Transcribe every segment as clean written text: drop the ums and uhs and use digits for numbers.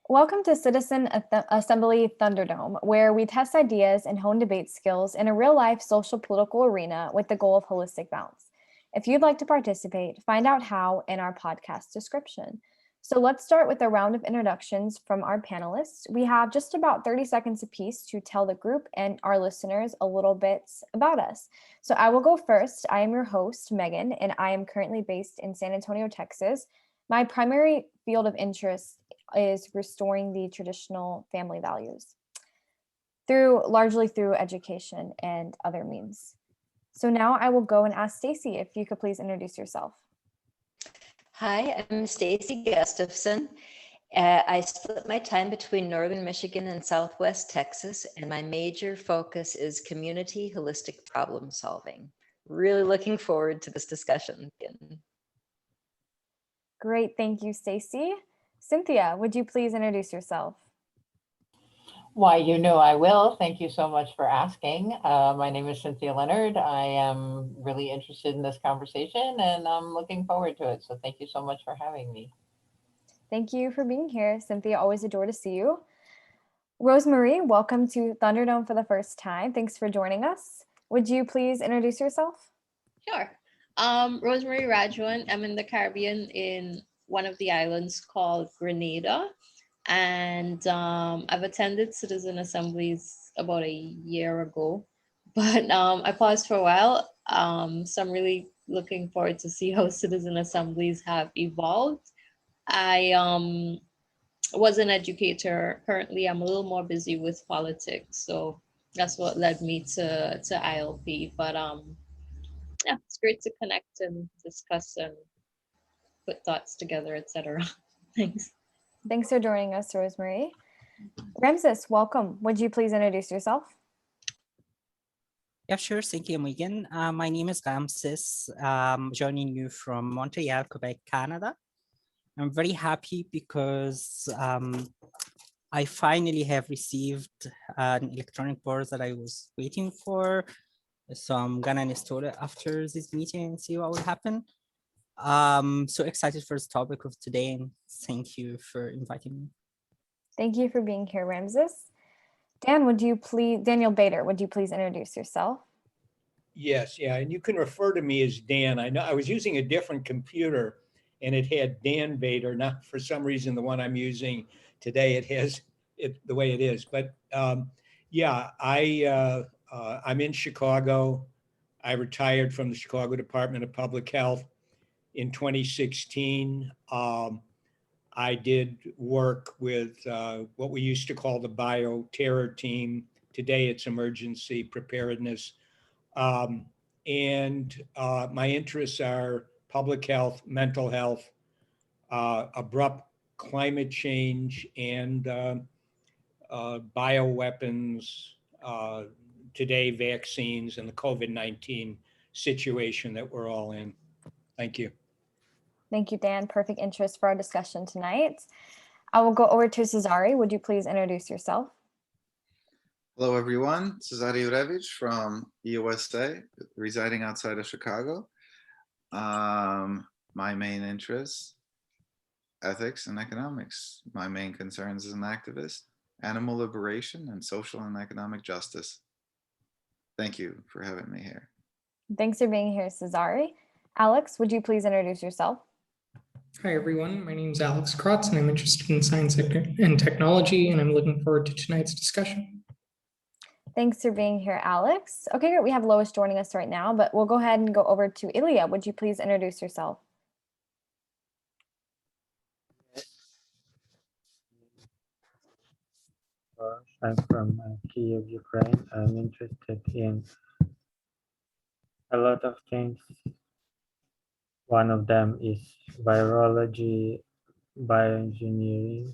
Welcome to Citizen Assembly Thunderdome, where we test ideas and hone debate skills in a real-life social political arena with the goal of holistic balance. If you'd like to participate, find out how in our podcast description. So let's start with a round of introductions from our panelists. We have just about 30 seconds apiece to tell the group and our listeners a little bit about us. So I will go first. I am your host, Megan, and I am currently based in San Antonio, Texas. My primary field of interest is restoring the traditional family values largely through education and other means. So now I will go and ask Stacy if you could please introduce yourself. Hi, I'm Stacy Gustafson. I split my time between Northern Michigan and Southwest Texas, and my major focus is community holistic problem solving. Really looking forward to this discussion. Great, thank you, Stacy. Cynthia, would you please introduce yourself? Why, I will. Thank you so much for asking. My name is Cynthia Leonard. I am really interested in this conversation and I'm looking forward to it. So thank you so much for having me. Thank you for being here, Cynthia. Always adore to see you. Rosemarie, welcome to Thunderdome for the first time. Thanks for joining us. Would you please introduce yourself? Sure. Rosemarie Rajuan. I'm in the Caribbean in one of the islands called Grenada. And I've attended Citizen Assemblies about a year ago, but I paused for a while. So I'm really looking forward to see how Citizen Assemblies have evolved. I was an educator. Currently, I'm a little more busy with politics. So that's what led me to ILP. But yeah, it's great to connect and discuss and put thoughts together, etc. Thanks. Thanks for joining us, Rosemarie. Ramses, welcome. Would you please introduce yourself? Yeah, sure. Thank you, Megan. My name is Ramses. Joining you from Montreal, Quebec, Canada. I'm very happy because I finally have received an electronic board that I was waiting for. So I'm gonna install it after this meeting and see what will happen. So excited for this topic of today, and thank you for inviting me. Thank you for being here, Ramses. Daniel Bader, would you please introduce yourself? Yes, yeah, and you can refer to me as Dan. I know I was using a different computer and it had Dan Bader, not for some reason the one I'm using today, it has it the way it is. But yeah, I'm in Chicago. I retired from the Chicago Department of Public Health in 2016. I did work with what we used to call the bioterror team. Today it's emergency preparedness. And my interests are public health, mental health, abrupt climate change, and bioweapons, today vaccines, and the COVID-19 situation that we're all in. Thank you. Thank you, Dan. Perfect interest for our discussion tonight. I will go over to Cesare. Would you please introduce yourself? Hello, everyone. Cesare Jurevich from USA, residing outside of Chicago. My main interests, ethics and economics. My main concerns as an activist, animal liberation and social and economic justice. Thank you for having me here. Thanks for being here, Cesare. Alex, would you please introduce yourself? Hi, everyone. My name is Alex Krotz, and I'm interested in science and technology, and I'm looking forward to tonight's discussion. Thanks for being here, Alex. Okay, great. We have Lois joining us right now, but we'll go ahead and go over to Ilya. Would you please introduce yourself? I'm from Kiev, Ukraine. I'm interested in a lot of things. One of them is virology, bioengineering,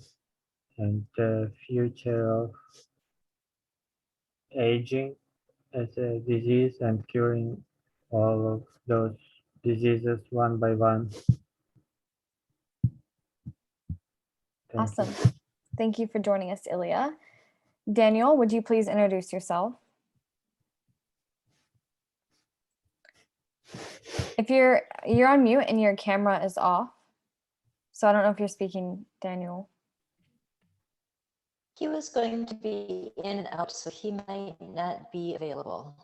and the future of aging as a disease and curing all of those diseases one by one. Awesome. Thank you for joining us, Ilya. Daniel, would you please introduce yourself? If you're on mute and your camera is off, so I don't know if you're speaking, Daniel. He was going to be in and out, so he might not be available.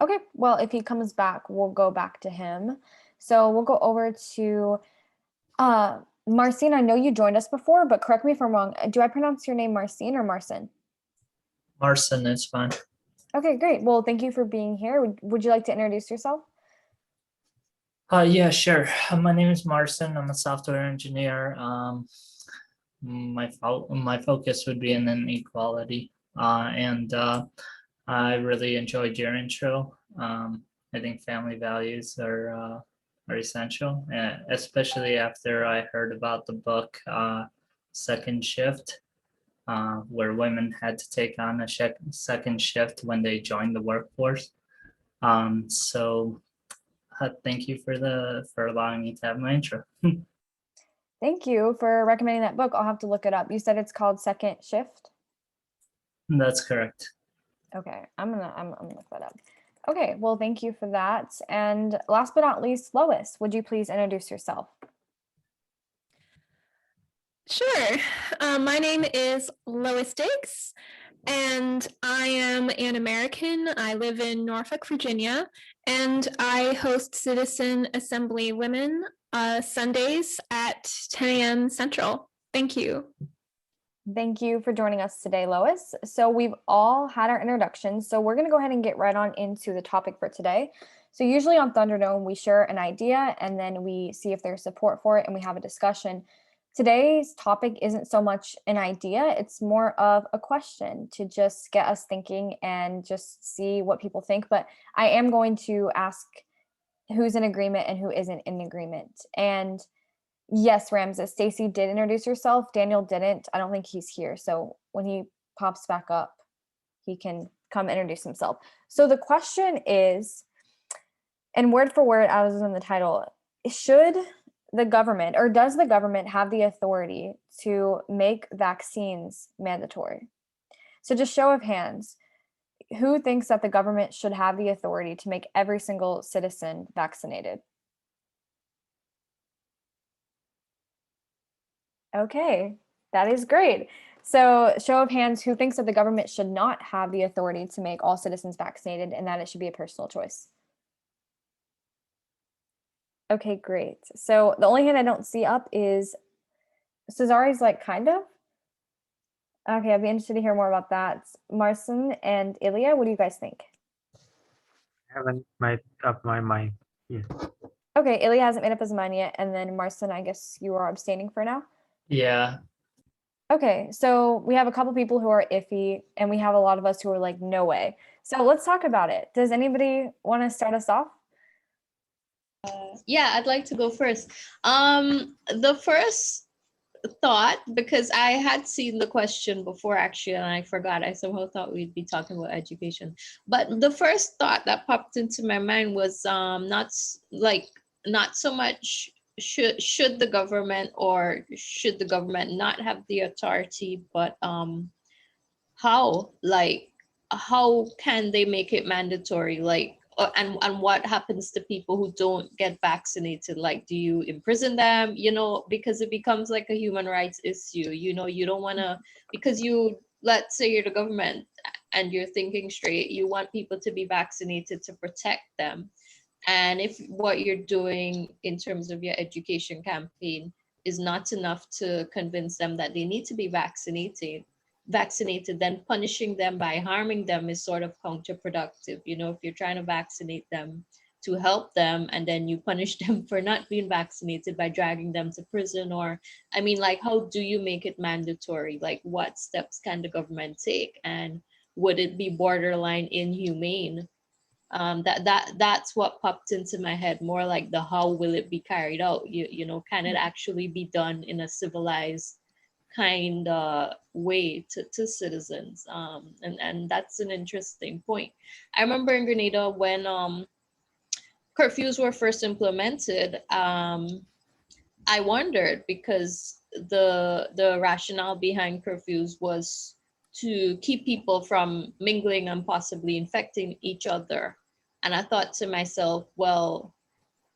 Okay, well, if he comes back, we'll go back to him. So we'll go over to Marcin. I know you joined us before, but correct me if I'm wrong. Do I pronounce your name Marcin or Marcin? Marcin, it's fine. Okay, great. Well, thank you for being here. Would you like to introduce yourself? Yeah, sure. My name is Marcin. I'm a software engineer. My focus would be in inequality, and I really enjoyed your intro. I think family values are essential, especially after I heard about the book Second Shift, where women had to take on a second shift when they joined the workforce. So thank you for allowing me to have my intro. Thank you for recommending that book. I'll have to look it up. You said it's called Second Shift? That's correct. Okay, I'm gonna look that up. Okay, well, thank you for that. And last but not least, Lois, would you please introduce yourself? Sure. My name is Lois Diggs, and I am an American. I live in Norfolk, Virginia, and I host Citizen Assembly Women Sundays at 10 a.m. Central. Thank you. Thank you for joining us today, Lois. So we've all had our introductions, so we're going to go ahead and get right on into the topic for today. So usually on Thunderdome, we share an idea and then we see if there's support for it and we have a discussion. Today's topic isn't so much an idea, it's more of a question to just get us thinking and just see what people think. But I am going to ask who's in agreement and who isn't in agreement. And yes, Ramses, Stacy did introduce herself. Daniel didn't. I don't think he's here. So when he pops back up, he can come introduce himself. So the question is, and word for word, I was in the title, should the government or does the government have the authority to make vaccines mandatory? So just show of hands, who thinks that the government should have the authority to make every single citizen vaccinated? Okay, that is great. So show of hands, who thinks that the government should not have the authority to make all citizens vaccinated and that it should be a personal choice? Okay, great. So the only hand I don't see up is Cesari's, like, kind of. Okay, I'd be interested to hear more about that. Marcin and Ilya, what do you guys think? I haven't made up my mind yet. Okay, Ilya hasn't made up his mind yet, and then Marcin, I guess you are abstaining for now? Yeah. Okay, so we have a couple people who are iffy, and we have a lot of us who are like, no way. So let's talk about it. Does anybody want to start us off? Yeah, I'd like to go first. The first thought, because I had seen the question before actually, and I forgot. I somehow thought we'd be talking about education. But the first thought that popped into my mind was not so much should the government or should the government not have the authority, but how can they make it mandatory? And what happens to people who don't get vaccinated? Like, do you imprison them? Because it becomes like a human rights issue. You don't want to, because let's say you're the government and you're thinking straight, you want people to be vaccinated to protect them. And if what you're doing in terms of your education campaign is not enough to convince them that they need to be vaccinated, then punishing them by harming them is sort of counterproductive. If you're trying to vaccinate them to help them and then you punish them for not being vaccinated by dragging them to prison, or how do you make it mandatory? Like, what steps can the government take, and would it be borderline inhumane? That's what popped into my head, more like the how will it be carried out? Can it actually be done in a civilized kind way to citizens? And that's an interesting point. I remember in Grenada when curfews were first implemented, I wondered, because the rationale behind curfews was to keep people from mingling and possibly infecting each other. And I thought to myself, well,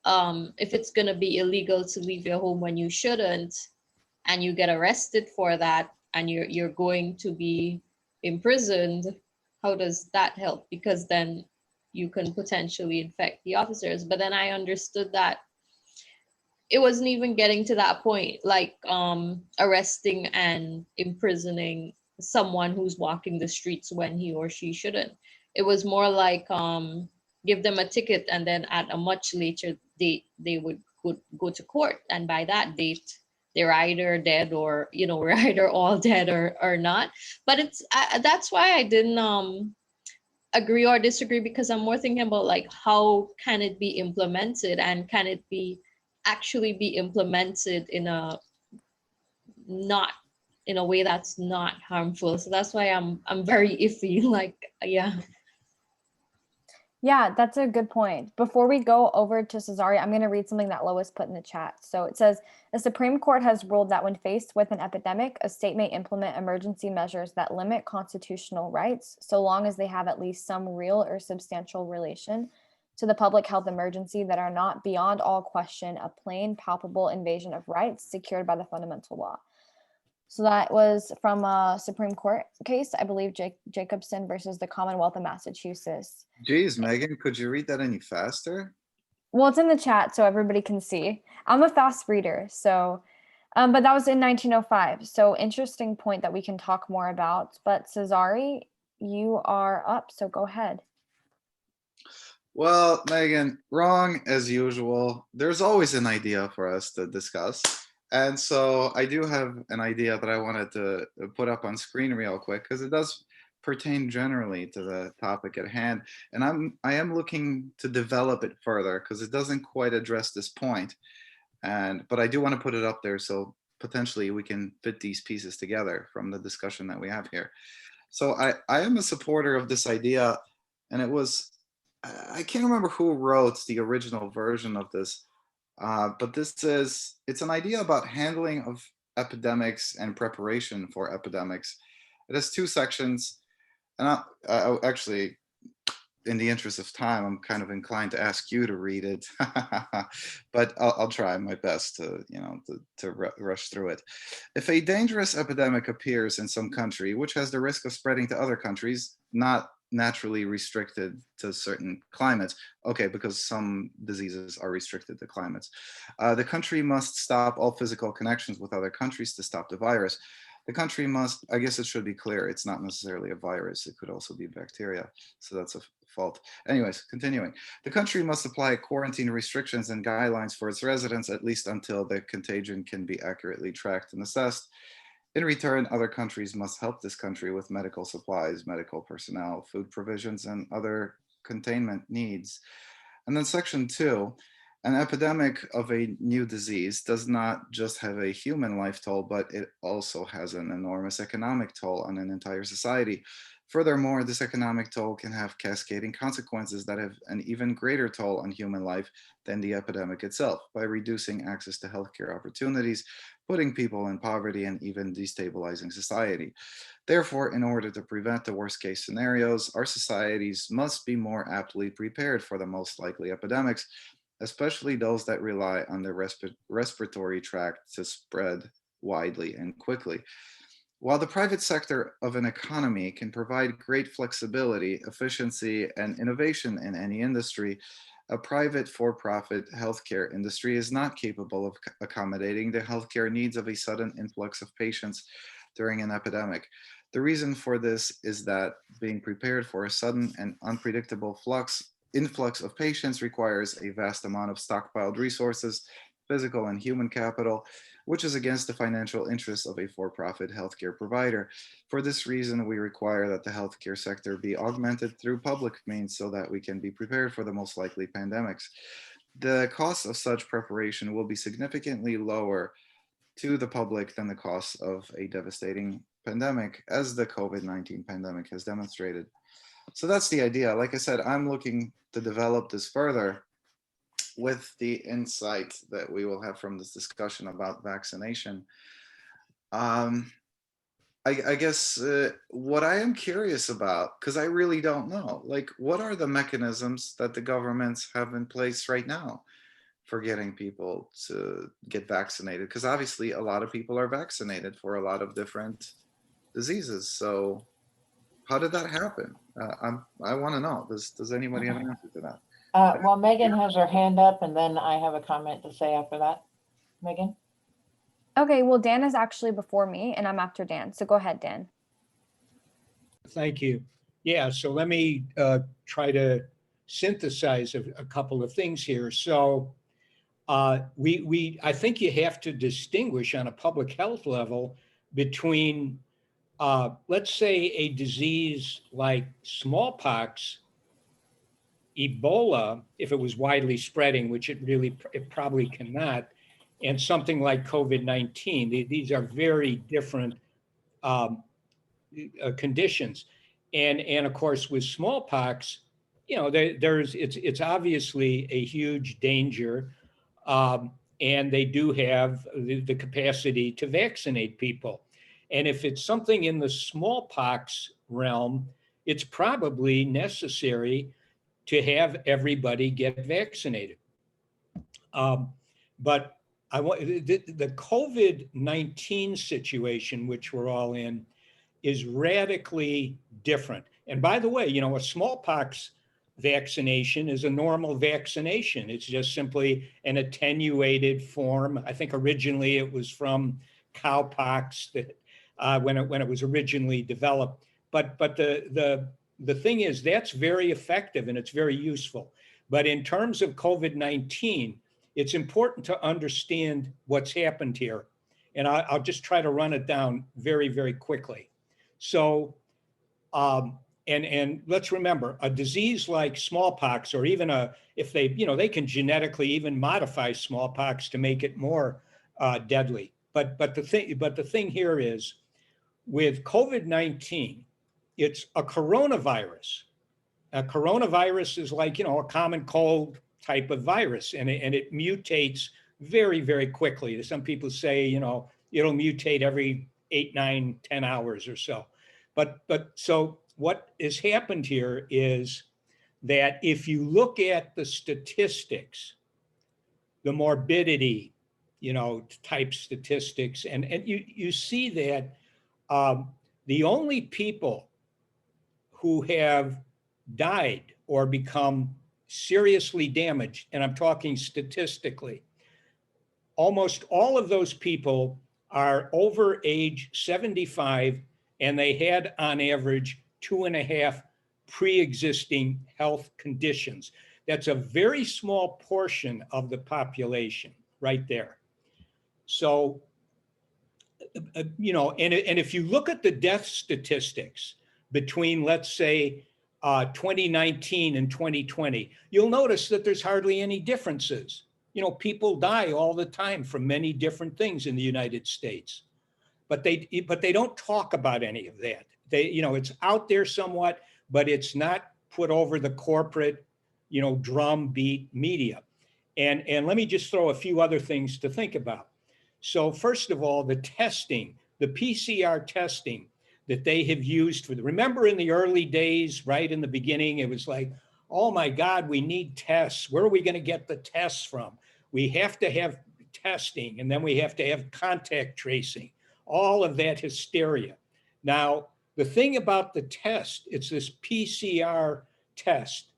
if it's going to be illegal to leave your home when you shouldn't, and you get arrested for that, and you're going to be imprisoned, how does that help? Because then you can potentially infect the officers. But then I understood that it wasn't even getting to that point, like arresting and imprisoning someone who's walking the streets when he or she shouldn't. It was more like give them a ticket, and then at a much later date they would go to court, and by that date they're either dead or we're either all dead or not. But it's that's why I didn't agree or disagree, because I'm more thinking about like how can it be implemented, and can it be actually be implemented in a way that's not harmful. So that's why I'm very iffy. Like, yeah. Yeah, that's a good point. Before we go over to Cesare, I'm going to read something that Lois put in the chat. So it says, the Supreme Court has ruled that when faced with an epidemic, a state may implement emergency measures that limit constitutional rights, so long as they have at least some real or substantial relation to the public health emergency that are not beyond all question a plain, palpable invasion of rights secured by the fundamental law. So that was from a Supreme Court case, I believe, Jacobson versus the Commonwealth of Massachusetts. Geez, Megan, could you read that any faster? Well, it's in the chat so everybody can see. I'm a fast reader, so, but that was in 1905. So interesting point that we can talk more about. But Cesare, you are up, so go ahead. Well, Megan, wrong as usual. There's always an idea for us to discuss. And so I do have an idea that I wanted to put up on screen real quick, because it does pertain generally to the topic at hand. And I am looking to develop it further, because it doesn't quite address this point. But I do want to put it up there so potentially we can fit these pieces together from the discussion that we have here. So I am a supporter of this idea, and it was, I can't remember who wrote the original version of this, but it's an idea about handling of epidemics and preparation for epidemics. It has two sections, and I actually, in the interest of time, I'm kind of inclined to ask you to read it, but I'll try my best to rush through it. If a dangerous epidemic appears in some country, which has the risk of spreading to other countries, not naturally restricted to certain climates. Okay, because some diseases are restricted to climates. The country must stop all physical connections with other countries to stop the virus. The country must, I guess it should be clear, it's not necessarily a virus, it could also be bacteria, so that's a fault. Anyways, continuing. The country must apply quarantine restrictions and guidelines for its residents, at least until the contagion can be accurately tracked and assessed. In return, other countries must help this country with medical supplies, medical personnel, food provisions, and other containment needs. And then section 2, an epidemic of a new disease does not just have a human life toll, but it also has an enormous economic toll on an entire society. Furthermore, this economic toll can have cascading consequences that have an even greater toll on human life than the epidemic itself, by reducing access to healthcare opportunities, putting people in poverty, and even destabilizing society. Therefore, in order to prevent the worst case scenarios, our societies must be more aptly prepared for the most likely epidemics, especially those that rely on the respiratory tract to spread widely and quickly. While the private sector of an economy can provide great flexibility, efficiency, and innovation in any industry, a private for-profit healthcare industry is not capable of accommodating the healthcare needs of a sudden influx of patients during an epidemic. The reason for this is that being prepared for a sudden and unpredictable influx of patients requires a vast amount of stockpiled resources, physical and human capital, which is against the financial interests of a for-profit healthcare provider. For this reason, we require that the healthcare sector be augmented through public means so that we can be prepared for the most likely pandemics. The cost of such preparation will be significantly lower to the public than the cost of a devastating pandemic, as the COVID-19 pandemic has demonstrated. So that's the idea. Like I said, I'm looking to develop this further with the insight that we will have from this discussion about vaccination. I guess what I am curious about, because I really don't know, like, what are the mechanisms that the governments have in place right now for getting people to get vaccinated? Because obviously a lot of people are vaccinated for a lot of different diseases. So how did that happen? I want to know. Does anybody have an answer to that? Well, Megan has her hand up, and then I have a comment to say after that. Megan? Okay, well, Dan is actually before me and I'm after Dan. So go ahead, Dan. Thank you. Yeah, so let me try to synthesize a couple of things here. So I think you have to distinguish on a public health level between, let's say, a disease like smallpox, Ebola, if it was widely spreading, which it probably cannot, and something like COVID-19. These are very different conditions. And of course, with smallpox, it's obviously a huge danger. And they do have the capacity to vaccinate people. And if it's something in the smallpox realm, it's probably necessary to have everybody get vaccinated. But I want the COVID-19 situation, which we're all in, is radically different. And by the way, a smallpox vaccination is a normal vaccination. It's just simply an attenuated form. I think originally it was from cowpox that when it was originally developed. But the thing is, that's very effective and it's very useful. But in terms of COVID-19, it's important to understand what's happened here. And I'll just try to run it down very, very quickly. So, and let's remember, a disease like smallpox, or even if they can genetically even modify smallpox to make it more deadly. But the thing here is, with COVID-19, it's a coronavirus. A coronavirus is like, a common cold type of virus, and it mutates very, very quickly. Some people say, it'll mutate every 8, 9, 10 hours or so. But so what has happened here is that if you look at the statistics, the morbidity, type statistics, and you see that the only people who have died or become seriously damaged, and I'm talking statistically, almost all of those people are over age 75, and they had on average 2.5 pre-existing health conditions. That's a very small portion of the population right there. So, and if you look at the death statistics between, let's say, 2019 and 2020, you'll notice that there's hardly any differences. People die all the time from many different things in the United States, but they don't talk about any of that. It's out there somewhat, but it's not put over the corporate, drumbeat media. And let me just throw a few other things to think about. So first of all, the testing, the PCR testing that they have used remember in the early days, right in the beginning, it was like, oh my God, we need tests. Where are we going to get the tests from? We have to have testing, and then we have to have contact tracing, all of that hysteria. Now, the thing about the test, it's this PCR test,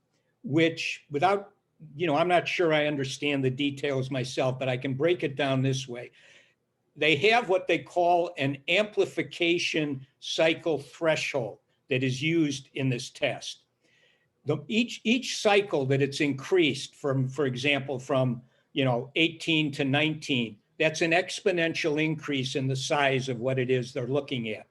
which without, I'm not sure I understand the details myself, but I can break it down this way. They have what they call an amplification cycle threshold that is used in this test. Each cycle that it's increased from, for example, from 18 to 19, that's an exponential increase in the size of what it is they're looking at.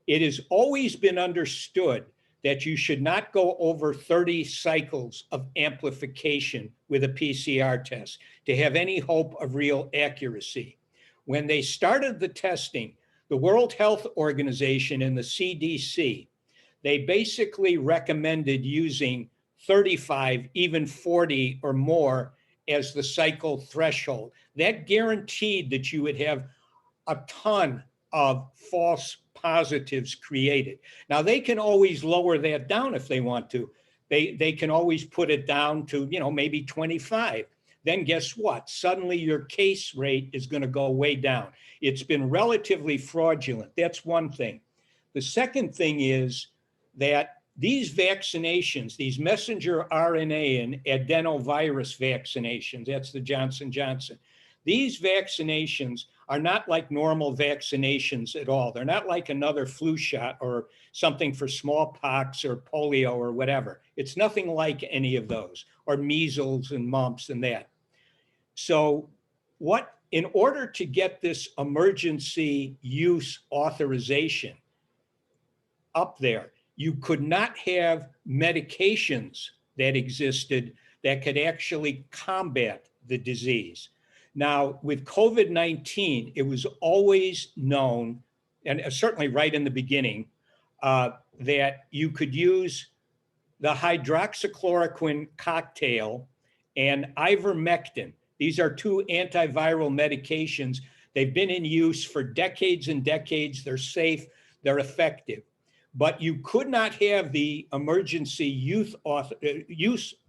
It has always been understood that you should not go over 30 cycles of amplification with a PCR test to have any hope of real accuracy. When they started the testing, the World Health Organization and the CDC, they basically recommended using 35, even 40 or more as the cycle threshold. That guaranteed that you would have a ton of false positives created. Now, they can always lower that down if they want to. They can always put it down to, maybe 25. then guess what? Suddenly your case rate is going to go way down. It's been relatively fraudulent. That's one thing. The second thing is that these vaccinations, these messenger RNA and adenovirus vaccinations, that's the Johnson & Johnson, these vaccinations are not like normal vaccinations at all. They're not like another flu shot or something for smallpox or polio or whatever. It's nothing like any of those, or measles and mumps and that. So in order to get this emergency use authorization up there, you could not have medications that existed that could actually combat the disease. Now, with COVID-19, it was always known, and certainly right in the beginning, that you could use the hydroxychloroquine cocktail and ivermectin. These are two antiviral medications. They've been in use for decades and decades. They're safe, they're effective. But you could not have the emergency use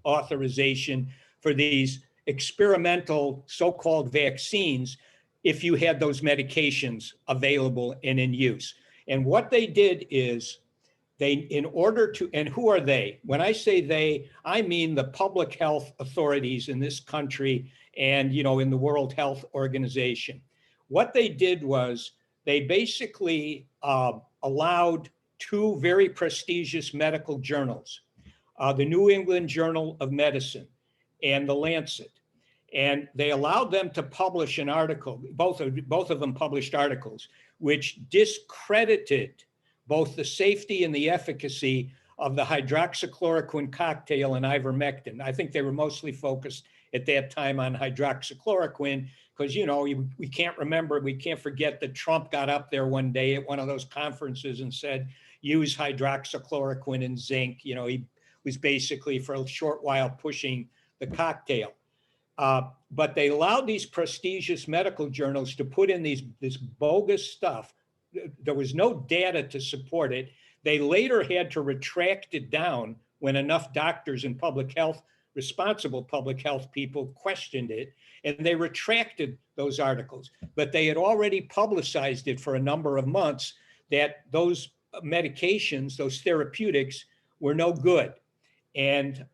authorization for these experimental so-called vaccines if you had those medications available and in use. And what they did is in order to, and who are they? When I say they, I mean the public health authorities in this country and, in the World Health Organization. What they did was they basically allowed two very prestigious medical journals, the New England Journal of Medicine and the Lancet. And they allowed them to publish an article, both of them published articles, which discredited both the safety and the efficacy of the hydroxychloroquine cocktail and ivermectin. I think they were mostly focused at that time on hydroxychloroquine because, we can't forget that Trump got up there one day at one of those conferences and said, use hydroxychloroquine and zinc. He was basically for a short while pushing the cocktail. But they allowed these prestigious medical journals to put in this bogus stuff. There was no data to support it. They later had to retract it down when enough doctors and responsible public health people questioned it, and they retracted those articles. But they had already publicized it for a number of months that those medications, those therapeutics, were no good. And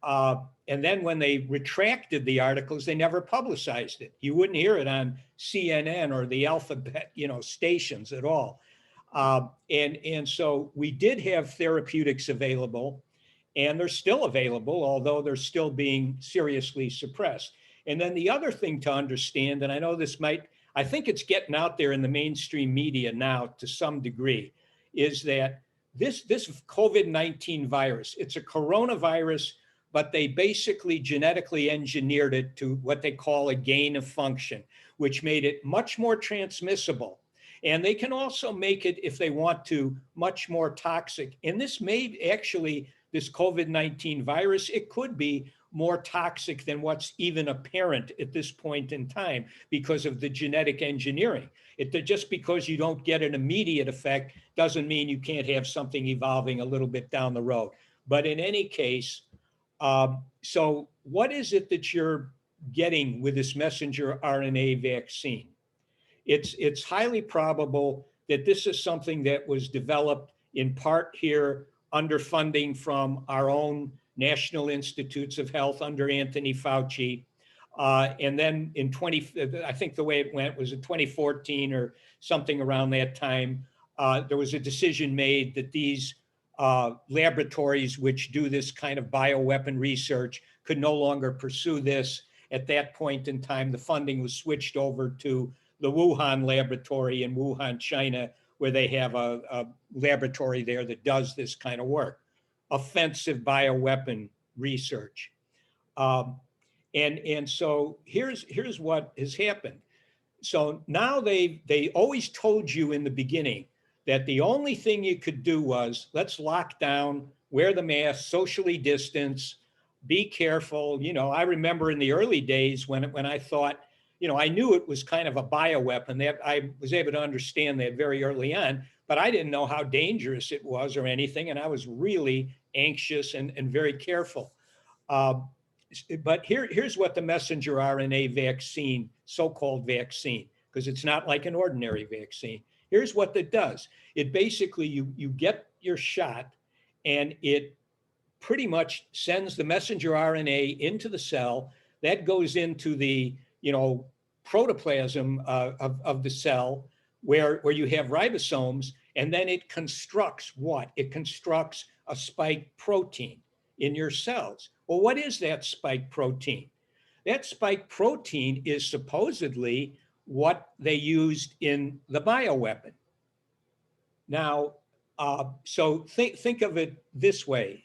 then when they retracted the articles, they never publicized it. You wouldn't hear it on CNN or the alphabet, stations at all. And so we did have therapeutics available, and they're still available, although they're still being seriously suppressed. And then the other thing to understand, and I know I think it's getting out there in the mainstream media now to some degree, is that this COVID-19 virus, it's a coronavirus, but they basically genetically engineered it to what they call a gain of function, which made it much more transmissible. And they can also make it, if they want to, much more toxic. And this COVID-19 virus, it could be more toxic than what's even apparent at this point in time because of the genetic engineering. Just because you don't get an immediate effect doesn't mean you can't have something evolving a little bit down the road. But in any case, so what is it that you're getting with this messenger RNA vaccine? It's highly probable that this is something that was developed in part here under funding from our own National Institutes of Health under Anthony Fauci. And then I think the way it went was in 2014 or something around that time, there was a decision made that these laboratories which do this kind of bioweapon research could no longer pursue this. At that point in time, the funding was switched over to the Wuhan laboratory in Wuhan, China, where they have a laboratory there that does this kind of work, offensive bioweapon research. And so here's what has happened. So now they always told you in the beginning that the only thing you could do was let's lock down, wear the mask, socially distance, be careful. I remember in the early days when I thought, I knew it was kind of a bioweapon. That I was able to understand that very early on, but I didn't know how dangerous it was or anything. And I was really anxious and very careful. but here's what the messenger RNA vaccine, so-called vaccine, because it's not like an ordinary vaccine. Here's what it does. It basically, you get your shot and it pretty much sends the messenger RNA into the cell. That goes into the, protoplasm of the cell where you have ribosomes, and then it constructs what? It constructs a spike protein in your cells. Well, what is that spike protein? That spike protein is supposedly what they used in the bioweapon. Now, so think of it this way.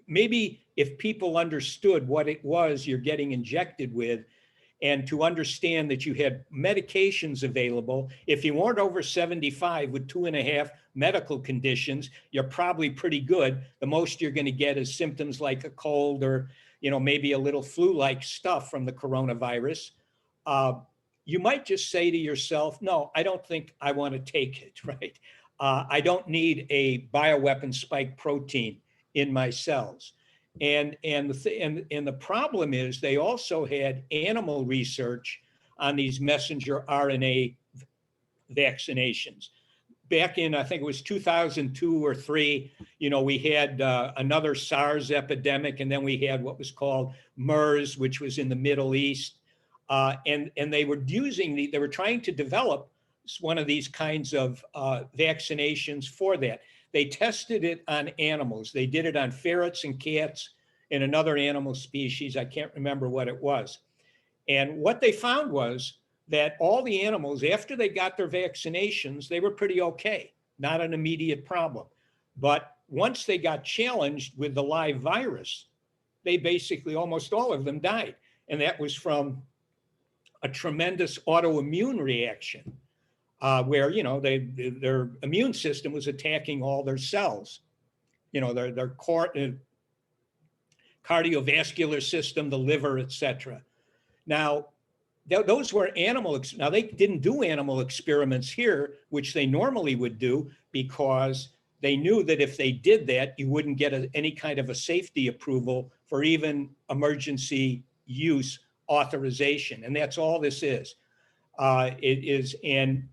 Maybe if people understood what it was you're getting injected with, and to understand that you had medications available, if you weren't over 75 with 2.5 medical conditions, you're probably pretty good. The most you're going to get is symptoms like a cold or, maybe a little flu-like stuff from the coronavirus. You might just say to yourself, no, I don't think I want to take it, right? I don't need a bioweapon spike protein in my cells. And the problem is they also had animal research on these messenger RNA vaccinations. Back in, I think it was 2002 or 3, we had another SARS epidemic, and then we had what was called MERS, which was in the Middle East. And they were they were trying to develop one of these kinds of vaccinations for that. They tested it on animals. They did it on ferrets and cats and another animal species. I can't remember what it was. And what they found was that all the animals, after they got their vaccinations, they were pretty okay, not an immediate problem. But once they got challenged with the live virus, they basically, almost all of them died. And that was from a tremendous autoimmune reaction. Where their immune system was attacking all their cells, their cardiovascular system, the liver, etc. Now, those were animal. Now they didn't do animal experiments here, which they normally would do, because they knew that if they did that, you wouldn't get any kind of a safety approval for even emergency use authorization, and that's all this is. It is and.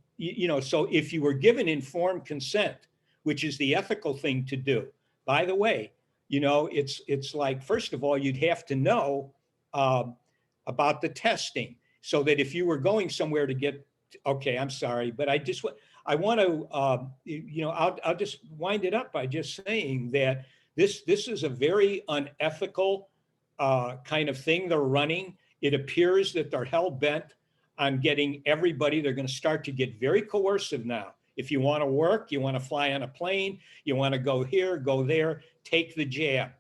So if you were given informed consent, which is the ethical thing to do, by the way, it's like, first of all, you'd have to know about the testing, so that if you were going somewhere to get, okay, I'm sorry, but I want to, I'll just wind it up by just saying that this is a very unethical kind of thing they're running. It appears that they're hell-bent on getting everybody. They're going to start to get very coercive now. If you want to work, you want to fly on a plane, you want to go here, go there, take the jab.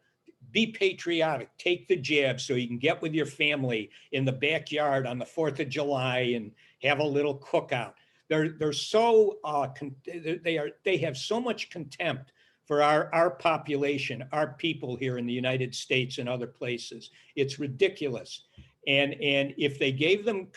Be patriotic, take the jab so you can get with your family in the backyard on the 4th of July and have a little cookout. They're so, they have so much contempt for our population, our people here in the United States and other places. It's ridiculous. And if they gave them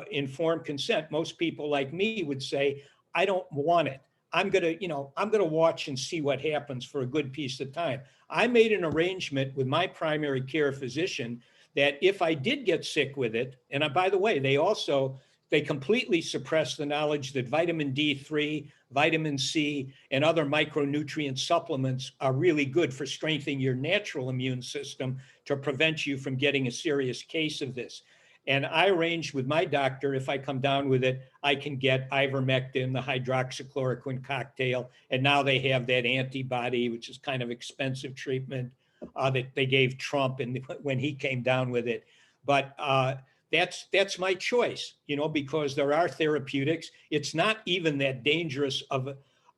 informed consent, most people like me would say, I don't want it. I'm gonna watch and see what happens for a good piece of time. I made an arrangement with my primary care physician that if I did get sick with it, and by the way, they completely suppress the knowledge that vitamin D3, vitamin C, and other micronutrient supplements are really good for strengthening your natural immune system to prevent you from getting a serious case of this. And I arranged with my doctor, if I come down with it, I can get ivermectin, the hydroxychloroquine cocktail. And now they have that antibody, which is kind of expensive treatment that they gave Trump when he came down with it. But that's my choice, because there are therapeutics. It's not even that dangerous of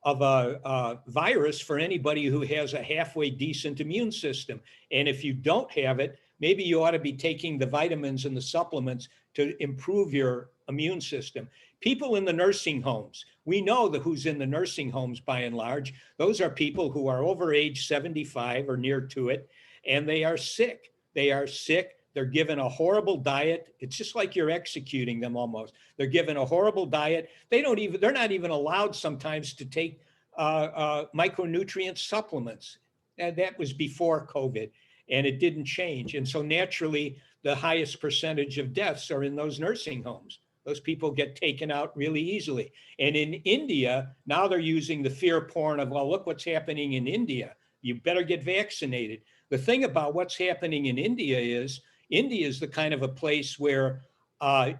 a virus for anybody who has a halfway decent immune system. And if you don't have it, maybe you ought to be taking the vitamins and the supplements to improve your immune system. People in the nursing homes, we know who's in the nursing homes by and large. Those are people who are over age 75 or near to it, and they are sick. They're given a horrible diet. It's just like you're executing them almost. They're given a horrible diet. They're not even allowed sometimes to take micronutrient supplements. And that was before COVID. and it didn't change. And so naturally, the highest percentage of deaths are in those nursing homes. Those people get taken out really easily. And in India, now they're using the fear porn of, well, look what's happening in India. You better get vaccinated. The thing about what's happening in India is the kind of a place where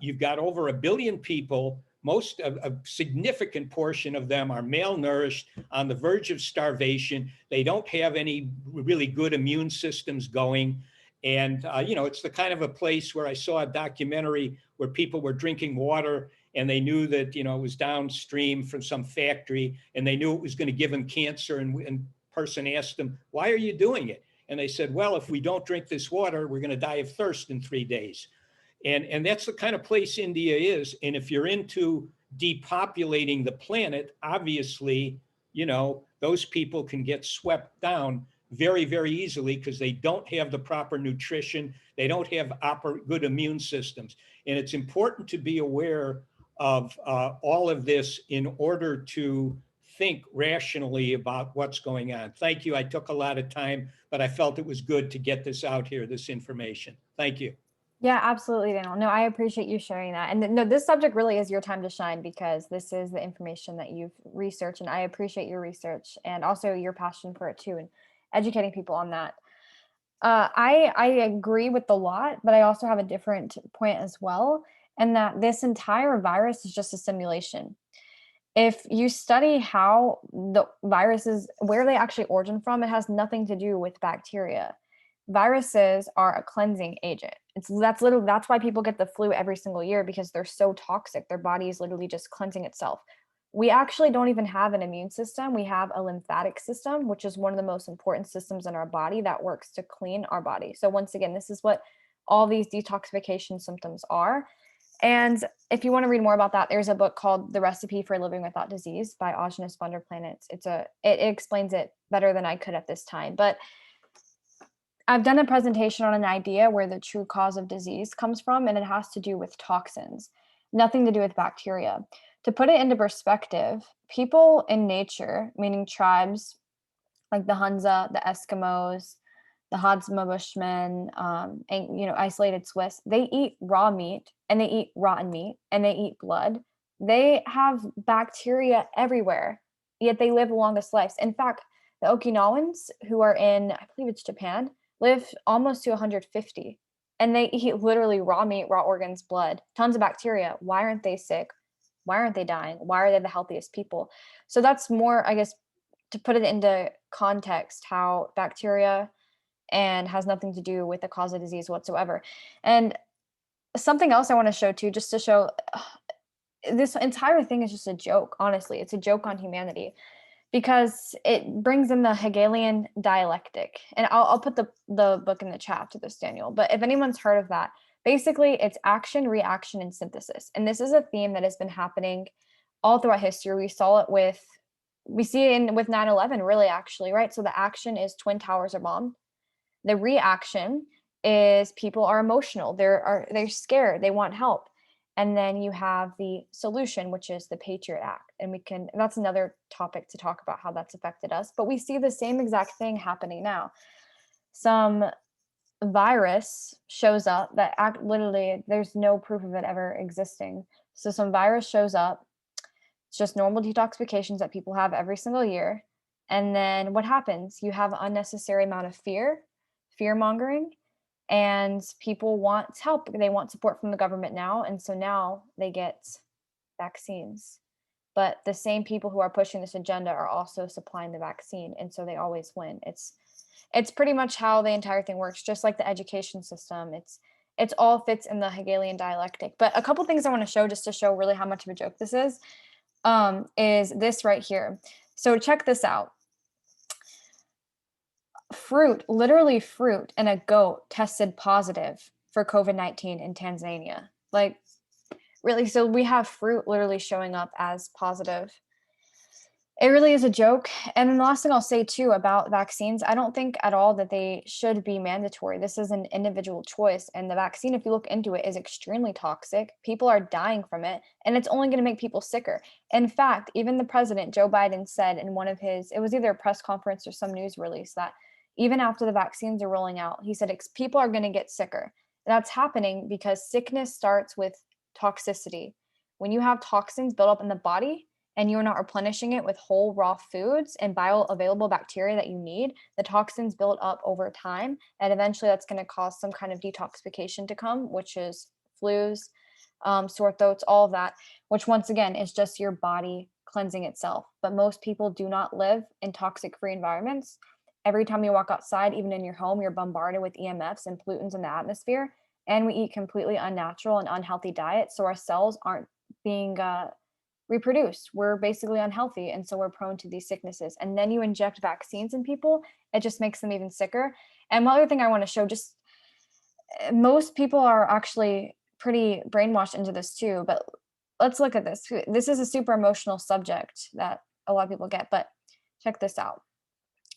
you've got over 1 billion people. A significant portion of them are malnourished, on the verge of starvation. They don't have any really good immune systems going. And, it's the kind of a place where I saw a documentary where people were drinking water and they knew that, it was downstream from some factory and they knew it was going to give them cancer. And person asked them, why are you doing it? And they said, well, if we don't drink this water, we're going to die of thirst in 3 days. And that's the kind of place India is. And if you're into depopulating the planet, obviously, those people can get swept down very, very easily because they don't have the proper nutrition. They don't have good immune systems. And it's important to be aware of all of this in order to think rationally about what's going on. Thank you. I took a lot of time, but I felt it was good to get this out here, this information. Thank you. Yeah, absolutely, Daniel. No, I appreciate you sharing that. And no, this subject really is your time to shine because this is the information that you've researched, and I appreciate your research and also your passion for it too, and educating people on that. I agree with a lot, but I also have a different point as well, and that this entire virus is just a simulation. If you study how the viruses, where they actually origin from, it has nothing to do with bacteria. Viruses are a cleansing agent. That's why people get the flu every single year, because they're so toxic. Their body is literally just cleansing itself. We actually don't even have an immune system. We have a lymphatic system, which is one of the most important systems in our body that works to clean our body. So once again, this is what all these detoxification symptoms are. And if you want to read more about that, there's a book called The Recipe for Living Without Disease by Agnes Bunderplanet. It explains it better than I could at this time. But I've done a presentation on an idea where the true cause of disease comes from, and it has to do with toxins, nothing to do with bacteria. To put it into perspective, people in nature, meaning tribes like the Hunza, the Eskimos, the Hadsma Bushmen, and isolated Swiss, they eat raw meat and they eat rotten meat and they eat blood. They have bacteria everywhere, yet they live the longest lives. In fact, the Okinawans, who are in, I believe it's Japan, live almost to 150, and they eat literally raw meat, raw organs, blood, tons of bacteria. Why aren't they sick? Why aren't they dying? Why are they the healthiest people? So that's more, I guess, to put it into context, how bacteria and has nothing to do with the cause of disease whatsoever. And something else I want to show too, just to show this entire thing is just a joke. Honestly, it's a joke on humanity, because it brings in the Hegelian dialectic. And I'll put the book in the chat to this, Daniel. But if anyone's heard of that, basically it's action, reaction, and synthesis. And this is a theme that has been happening all throughout history. We see it with 9/11, really, actually, right? So the action is Twin Towers are bombed. The reaction is people are emotional. They're scared. They want help. And then you have the solution, which is the Patriot Act. And that's another topic to talk about how that's affected us. But we see the same exact thing happening now. Some virus shows up that literally there's no proof of it ever existing. So some virus shows up. It's just normal detoxifications that people have every single year. And then what happens? You have an unnecessary amount of fear mongering. And people want help. They want support from the government now. And so now they get vaccines. But the same people who are pushing this agenda are also supplying the vaccine. And so they always win. It's pretty much how the entire thing works, just like the education system. It's all fits in the Hegelian dialectic. But a couple things I want to show, just to show really how much of a joke this is this right here. So check this out. Literally fruit, and a goat tested positive for COVID-19 in Tanzania. Like, really? So we have fruit literally showing up as positive. It really is a joke. And then the last thing I'll say too about vaccines, I don't think at all that they should be mandatory. This is an individual choice. And the vaccine, if you look into it, is extremely toxic. People are dying from it, and it's only going to make people sicker. In fact, even the president, Joe Biden, said in one of his, it was either a press conference or some news release, that even after the vaccines are rolling out. He said people are going to get sicker. That's happening because sickness starts with toxicity. When you have toxins built up in the body and you're not replenishing it with whole raw foods and bioavailable bacteria that you need, the toxins build up over time, and eventually that's going to cause some kind of detoxification to come, which is flus, sore throats, all of that, which once again is just your body cleansing itself. But most people do not live in toxic-free environments. Every time you walk outside, even in your home, you're bombarded with EMFs and pollutants in the atmosphere, and we eat completely unnatural and unhealthy diets, so our cells aren't being reproduced. We're basically unhealthy, and so we're prone to these sicknesses. And then you inject vaccines in people, it just makes them even sicker. And one other thing I want to show, just most people are actually pretty brainwashed into this too, but let's look at this. This is a super emotional subject that a lot of people get, but check this out.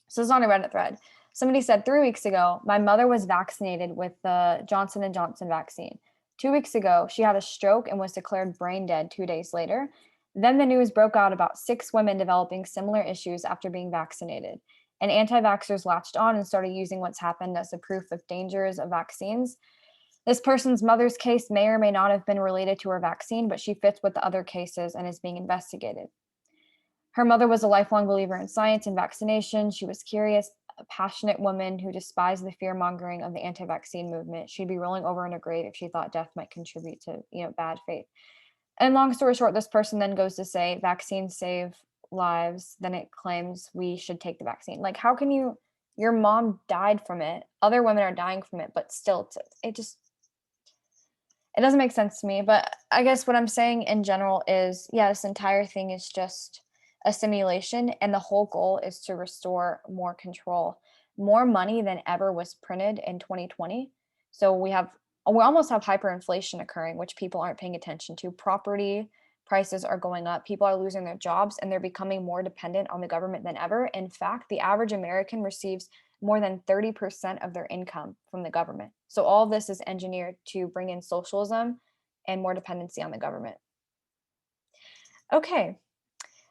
So it's on a Reddit thread. Somebody said 3 weeks ago, my mother was vaccinated with the Johnson & Johnson vaccine. 2 weeks ago, she had a stroke and was declared brain dead 2 days later. Then the news broke out about 6 women developing similar issues after being vaccinated. And anti-vaxxers latched on and started using what's happened as a proof of dangers of vaccines. This person's mother's case may or may not have been related to her vaccine, but she fits with the other cases and is being investigated. Her mother was a lifelong believer in science and vaccination. She was curious, a passionate woman who despised the fear-mongering of the anti-vaccine movement. She'd be rolling over in her grave if she thought death might contribute to, bad faith. And long story short, this person then goes to say vaccines save lives. Then it claims we should take the vaccine. Like, how can your mom died from it. Other women are dying from it, but still it doesn't make sense to me. But I guess what I'm saying in general is, yeah, this entire thing is just a simulation, and the whole goal is to restore more control. More money than ever was printed in 2020. So we almost have hyperinflation occurring, which people aren't paying attention to. Property prices are going up. People are losing their jobs, and they're becoming more dependent on the government than ever. In fact, the average American receives more than 30% of their income from the government. So all of this is engineered to bring in socialism and more dependency on the government. Okay.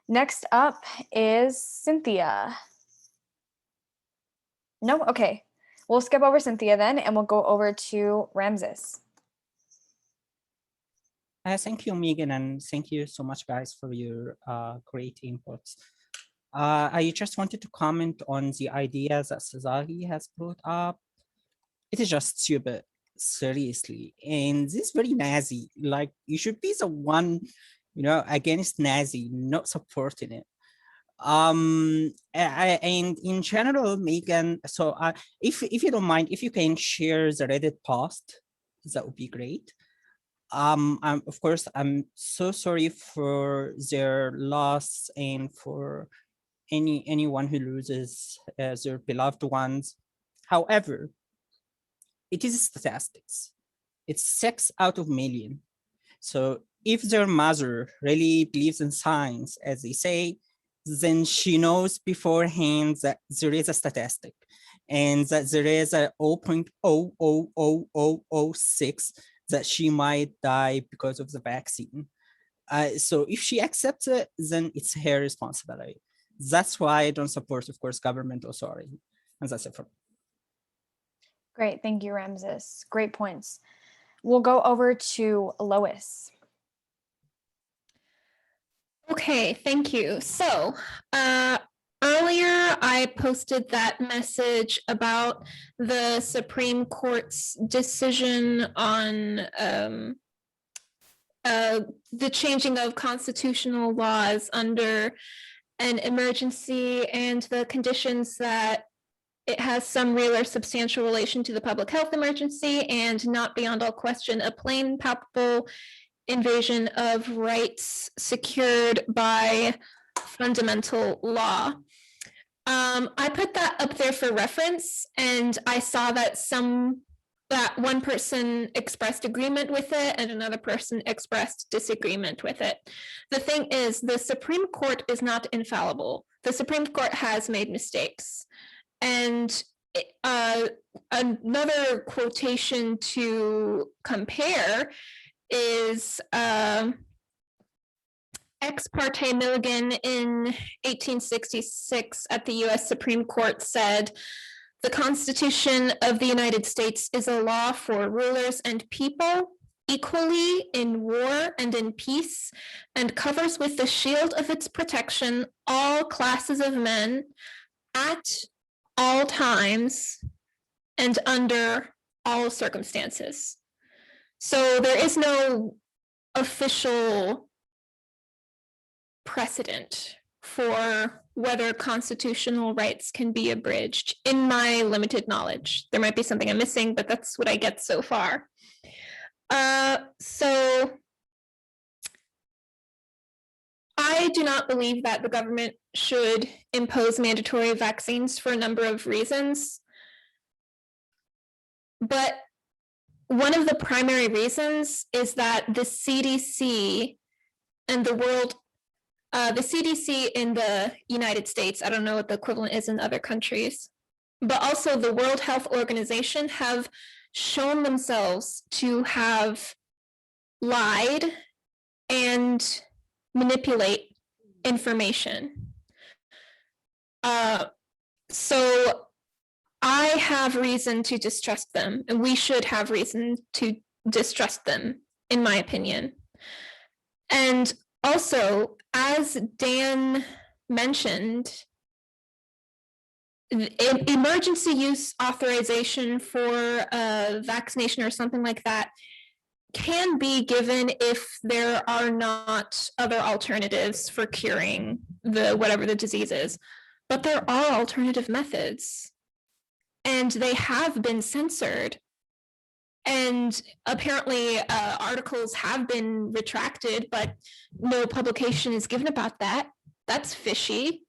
Next up is Cynthia. No? Okay. We'll skip over Cynthia then, and we'll go over to Ramses. Thank you, Megan, and thank you so much, guys, for your great inputs. I just wanted to comment on the ideas that Cesari has brought up. It is just stupid, seriously. And this is very Nazi. Like, you should be the one against Nazi, not supporting it. And in general, Megan, so if you don't mind, if you can share the Reddit post, that would be great. Of course, I'm so sorry for their loss and for anyone who loses their beloved ones. However, it is statistics. It's 6 out of million. So if their mother really believes in science, as they say, then she knows beforehand that there is a statistic and that there is a 0.00006 that she might die because of the vaccine. So if she accepts it, then it's her responsibility. That's why I don't support, of course, government authority. And that's it for me. Great. Thank you, Ramses. Great points. We'll go over to Lois. Okay, thank you. So earlier I posted that message about the Supreme Court's decision on the changing of constitutional laws under an emergency and the conditions that it has some real or substantial relation to the public health emergency and not beyond all question a plain, palpable invasion of rights secured by fundamental law. I put that up there for reference, and I saw that one person expressed agreement with it and another person expressed disagreement with it. The thing is, the Supreme Court is not infallible. The Supreme Court has made mistakes. And another quotation to compare is Ex parte Milligan in 1866 at the US Supreme Court said, the Constitution of the United States is a law for rulers and people, equally in war and in peace, and covers with the shield of its protection all classes of men at all times and under all circumstances. So there is no official precedent for whether constitutional rights can be abridged, in my limited knowledge. There might be something I'm missing, but that's what I get so far. So I do not believe that the government should impose mandatory vaccines for a number of reasons. But one of the primary reasons is that the CDC and the CDC in the United States, I don't know what the equivalent is in other countries, but also the World Health Organization have shown themselves to have lied and manipulate information. So I have reason to distrust them, and we should have reason to distrust them, in my opinion. And also, as Dan mentioned, emergency use authorization for a vaccination or something like that can be given if there are not other alternatives for curing whatever the disease is. But there are alternative methods, and they have been censored. And apparently articles have been retracted, but no publication is given about that. That's fishy.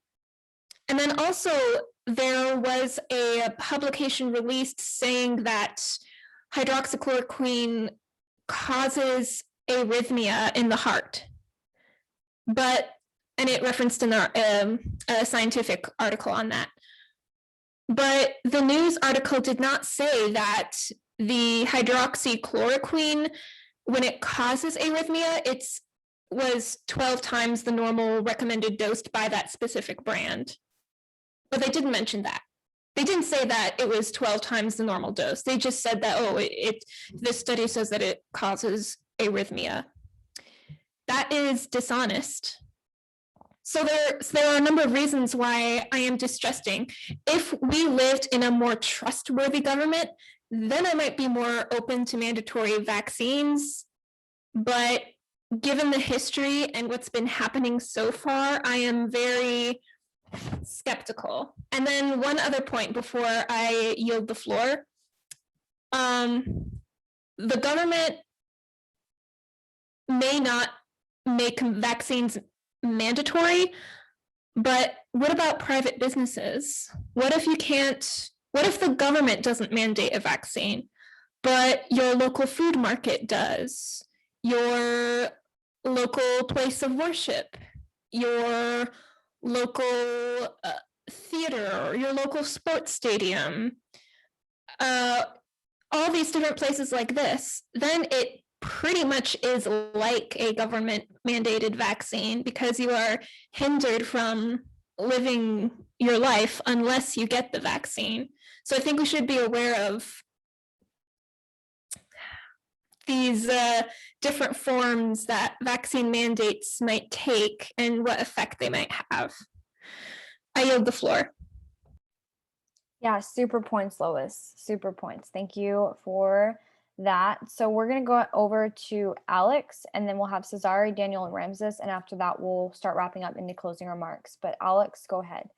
And then also there was a publication released saying that hydroxychloroquine causes arrhythmia in the heart. And it referenced a scientific article on that. But the news article did not say that the hydroxychloroquine, when it causes arrhythmia, it was 12 times the normal recommended dose by that specific brand. But they didn't mention that. They didn't say that it was 12 times the normal dose. They just said that, this study says that it causes arrhythmia. That is dishonest. So there are a number of reasons why I am distrusting. If we lived in a more trustworthy government, then I might be more open to mandatory vaccines. But given the history and what's been happening so far, I am very skeptical. And then one other point before I yield the floor. The government may not make vaccines mandatory, but what about private businesses? What if the government doesn't mandate a vaccine, but your local food market does, your local place of worship, your local theater, or your local sports stadium, all these different places like this, then it pretty much is like a government mandated vaccine, because you are hindered from living your life unless you get the vaccine. So I think we should be aware of these different forms that vaccine mandates might take and what effect they might have. I yield the floor. Yeah, super points, Lois. Super points. Thank you for that. So we're going to go over to Alex, and then we'll have Cesare, Daniel, and Ramses. And after that, we'll start wrapping up into closing remarks. But Alex, go ahead.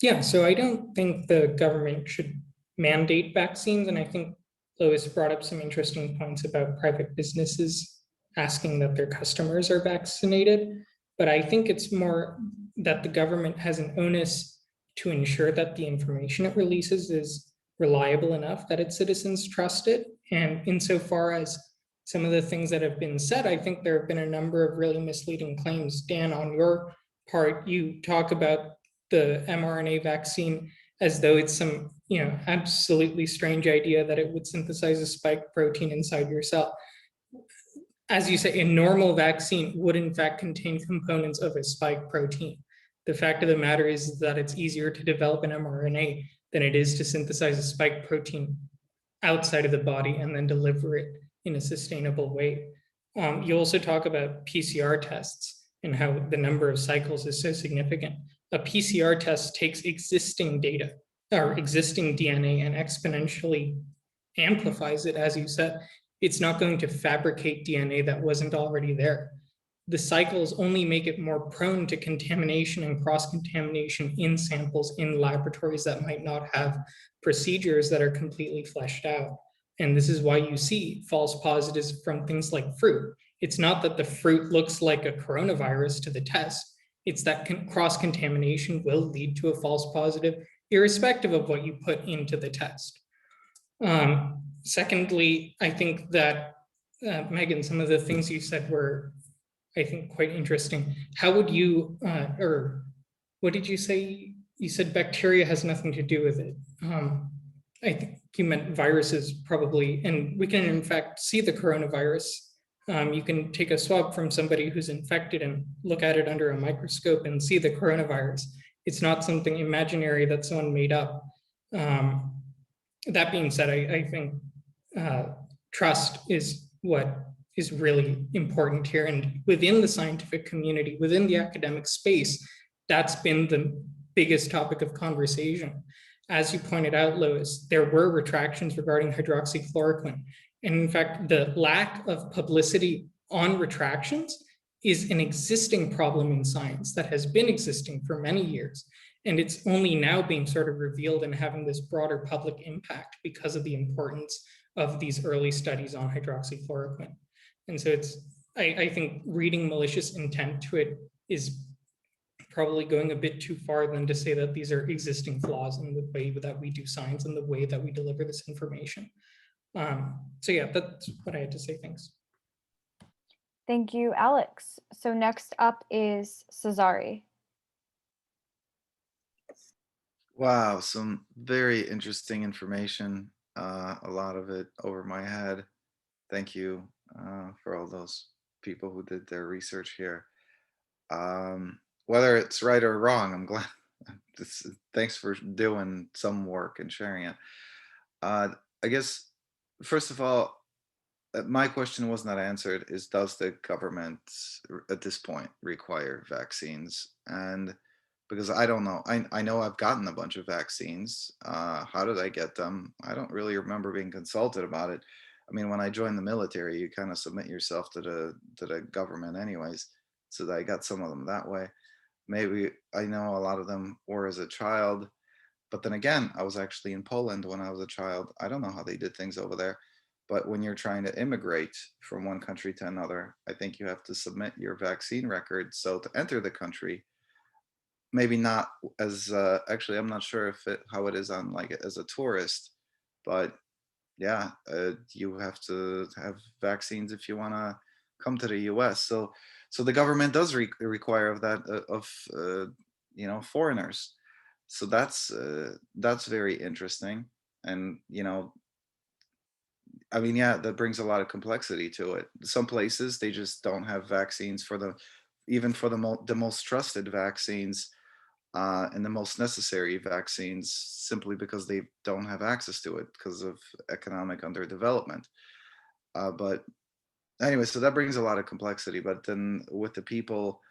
Yeah, so I don't think the government should mandate vaccines. And I think Lois brought up some interesting points about private businesses asking that their customers are vaccinated. But I think it's more that the government has an onus to ensure that the information it releases is reliable enough that its citizens trust it. And insofar as some of the things that have been said, I think there have been a number of really misleading claims. Dan, on your part, you talk about the mRNA vaccine as though it's some, absolutely strange idea that it would synthesize a spike protein inside your cell. As you say, a normal vaccine would in fact contain components of a spike protein. The fact of the matter is that it's easier to develop an mRNA than it is to synthesize a spike protein outside of the body and then deliver it in a sustainable way. You also talk about PCR tests and how the number of cycles is so significant. A PCR test takes existing data or existing DNA and exponentially amplifies it, as you said. It's not going to fabricate DNA that wasn't already there. The cycles only make it more prone to contamination and cross-contamination in samples in laboratories that might not have procedures that are completely fleshed out. And this is why you see false positives from things like fruit. It's not that the fruit looks like a coronavirus to the test. It's that cross-contamination will lead to a false positive, irrespective of what you put into the test. Secondly, I think that, Megan, some of the things you said were, I think, quite interesting. How would you, or what did you say? You said bacteria has nothing to do with it. I think you meant viruses probably, and we can in fact see the coronavirus. You can take a swab from somebody who's infected and look at it under a microscope and see the coronavirus. It's not something imaginary that someone made up. That being said, I think trust is what is really important here. And within the scientific community, within the academic space, that's been the biggest topic of conversation. As you pointed out, Lois, there were retractions regarding hydroxychloroquine. And in fact, the lack of publicity on retractions is an existing problem in science that has been existing for many years. And it's only now being sort of revealed and having this broader public impact because of the importance of these early studies on hydroxychloroquine. And so it's, I think reading malicious intent to it is probably going a bit too far than to say that these are existing flaws in the way that we do science and the way that we deliver this information. So yeah, that's what I had to say. Thanks. Thank you, Alex. So next up is Cesare. Wow, some very interesting information, a lot of it over my head. Thank you for all those people who did their research here. Whether it's right or wrong, I'm glad. Thanks for doing some work and sharing it. I guess, first of all, my question was not answered, is does the government at this point require vaccines? And because I don't know, I know I've gotten a bunch of vaccines. How did I get them? I don't really remember being consulted about it. I mean, when I joined the military, you kind of submit yourself to the government anyways. So that I got some of them that way. Maybe I know a lot of them were as a child, but then again, I was actually in Poland when I was a child. I don't know how they did things over there, but when you're trying to immigrate from one country to another, I think you have to submit your vaccine record. So to enter the country, maybe not as, actually, I'm not sure if how it is on like as a tourist, but yeah, you have to have vaccines if you want to come to the US. So the government does require of that you know, foreigners. So that's very interesting. And you know, I mean, yeah, that brings a lot of complexity to it. Some places they just don't have vaccines for even for the most trusted vaccines and the most necessary vaccines, simply because they don't have access to it because of economic underdevelopment. But anyway, so that brings a lot of complexity. But then with the people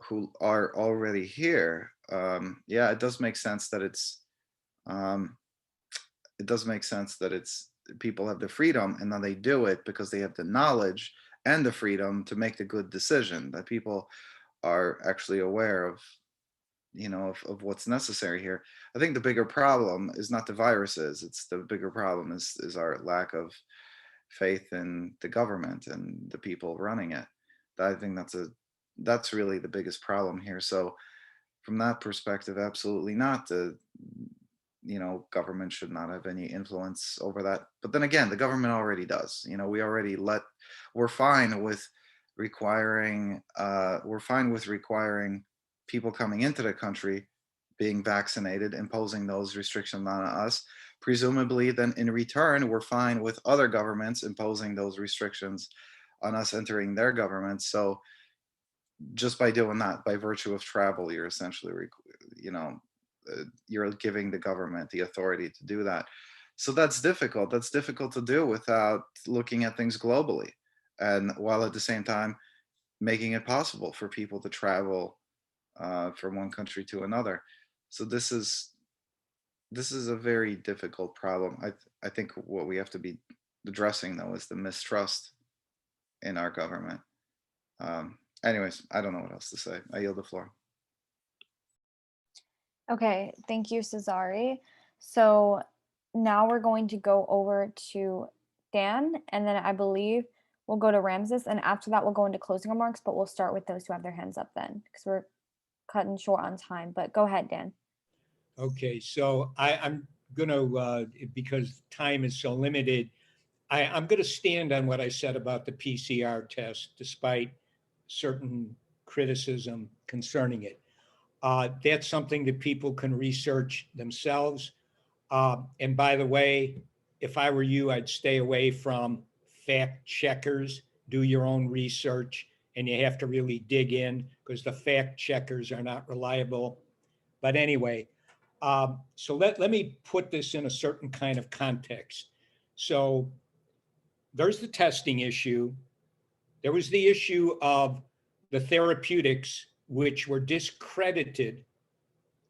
who are already here, yeah, it does make sense that it's people have the freedom, and then they do it because they have the knowledge and the freedom to make the good decision, that people are actually aware of, you know, of what's necessary here. I think the bigger problem is not the viruses. It's the bigger problem is our lack of faith in the government and the people running it. I think that's really the biggest problem here. So from that perspective, absolutely not. You know, government should not have any influence over that. But then again, the government already does. You know, we're fine with requiring people coming into the country being vaccinated, imposing those restrictions on us. Presumably, then in return, we're fine with other governments imposing those restrictions on us entering their governments. So just by doing that, by virtue of travel, you're essentially, you know, you're giving the government the authority to do that. So that's difficult. That's difficult to do without looking at things globally, and while at the same time making it possible for people to travel from one country to another. So this is a very difficult problem. I think what we have to be addressing, though, is the mistrust in our government. Anyways, I don't know what else to say. I yield the floor. Okay, thank you, Cesare. So now we're going to go over to Dan, and then I believe we'll go to Ramses, and after that we'll go into closing remarks, but we'll start with those who have their hands up then, because we're cutting short on time. But go ahead, Dan. Okay, so I'm gonna, because time is so limited, I'm gonna stand on what I said about the PCR test, despite certain criticism concerning it. That's something that people can research themselves. And by the way, if I were you, I'd stay away from fact checkers. Do your own research, and you have to really dig in, because the fact checkers are not reliable. But anyway, so let me put this in a certain kind of context. So there's the testing issue. There was the issue of the therapeutics, which were discredited.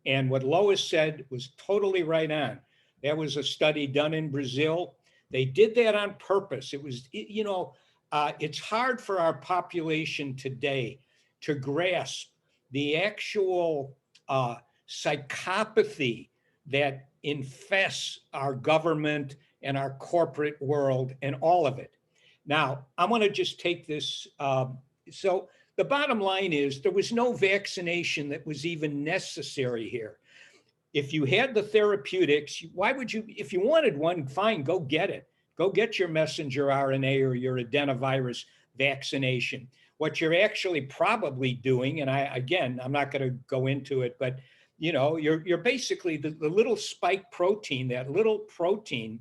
And what Lois said was totally right on. That was a study done in Brazil. They did that on purpose. It was, it's hard for our population today to grasp the actual psychopathy that infests our government and our corporate world and all of it. Now, I want to just take this. So the bottom line is there was no vaccination that was even necessary here. If you had the therapeutics, why would you, if you wanted one, fine, go get it. Go get your messenger RNA or your adenovirus vaccination. What you're actually probably doing, and I'm not going to go into it, but you're basically the little spike protein, that little protein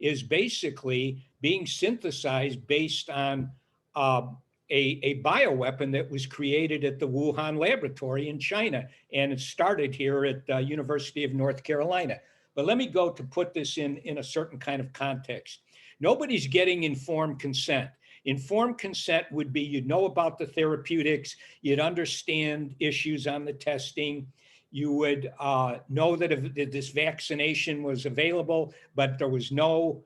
is basically being synthesized based on a bioweapon that was created at the Wuhan laboratory in China, and it started here at the University of North Carolina. But let me go to put this in a certain kind of context. Nobody's getting informed consent. Informed consent would be you'd know about the therapeutics, you'd understand issues on the testing, you would know that if this vaccination was available, but there was no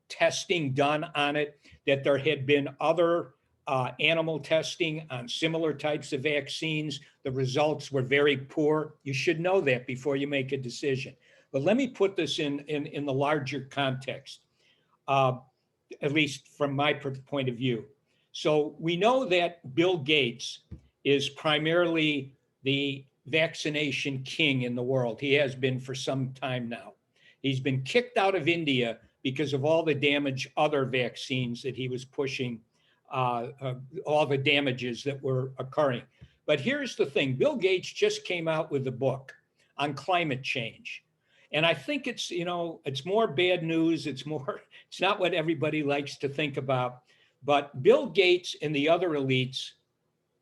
testing done on it, that there had been other animal testing on similar types of vaccines. The results were very poor. You should know that before you make a decision. But let me put this in the larger context, at least from my point of view. So we know that Bill Gates is primarily the vaccination king in the world. He has been for some time now. He's been kicked out of India because of all the damage, other vaccines that he was pushing, all the damages that were occurring. But here's the thing, Bill Gates just came out with a book on climate change. And I think it's, it's more bad news. It's not what everybody likes to think about. But Bill Gates and the other elites,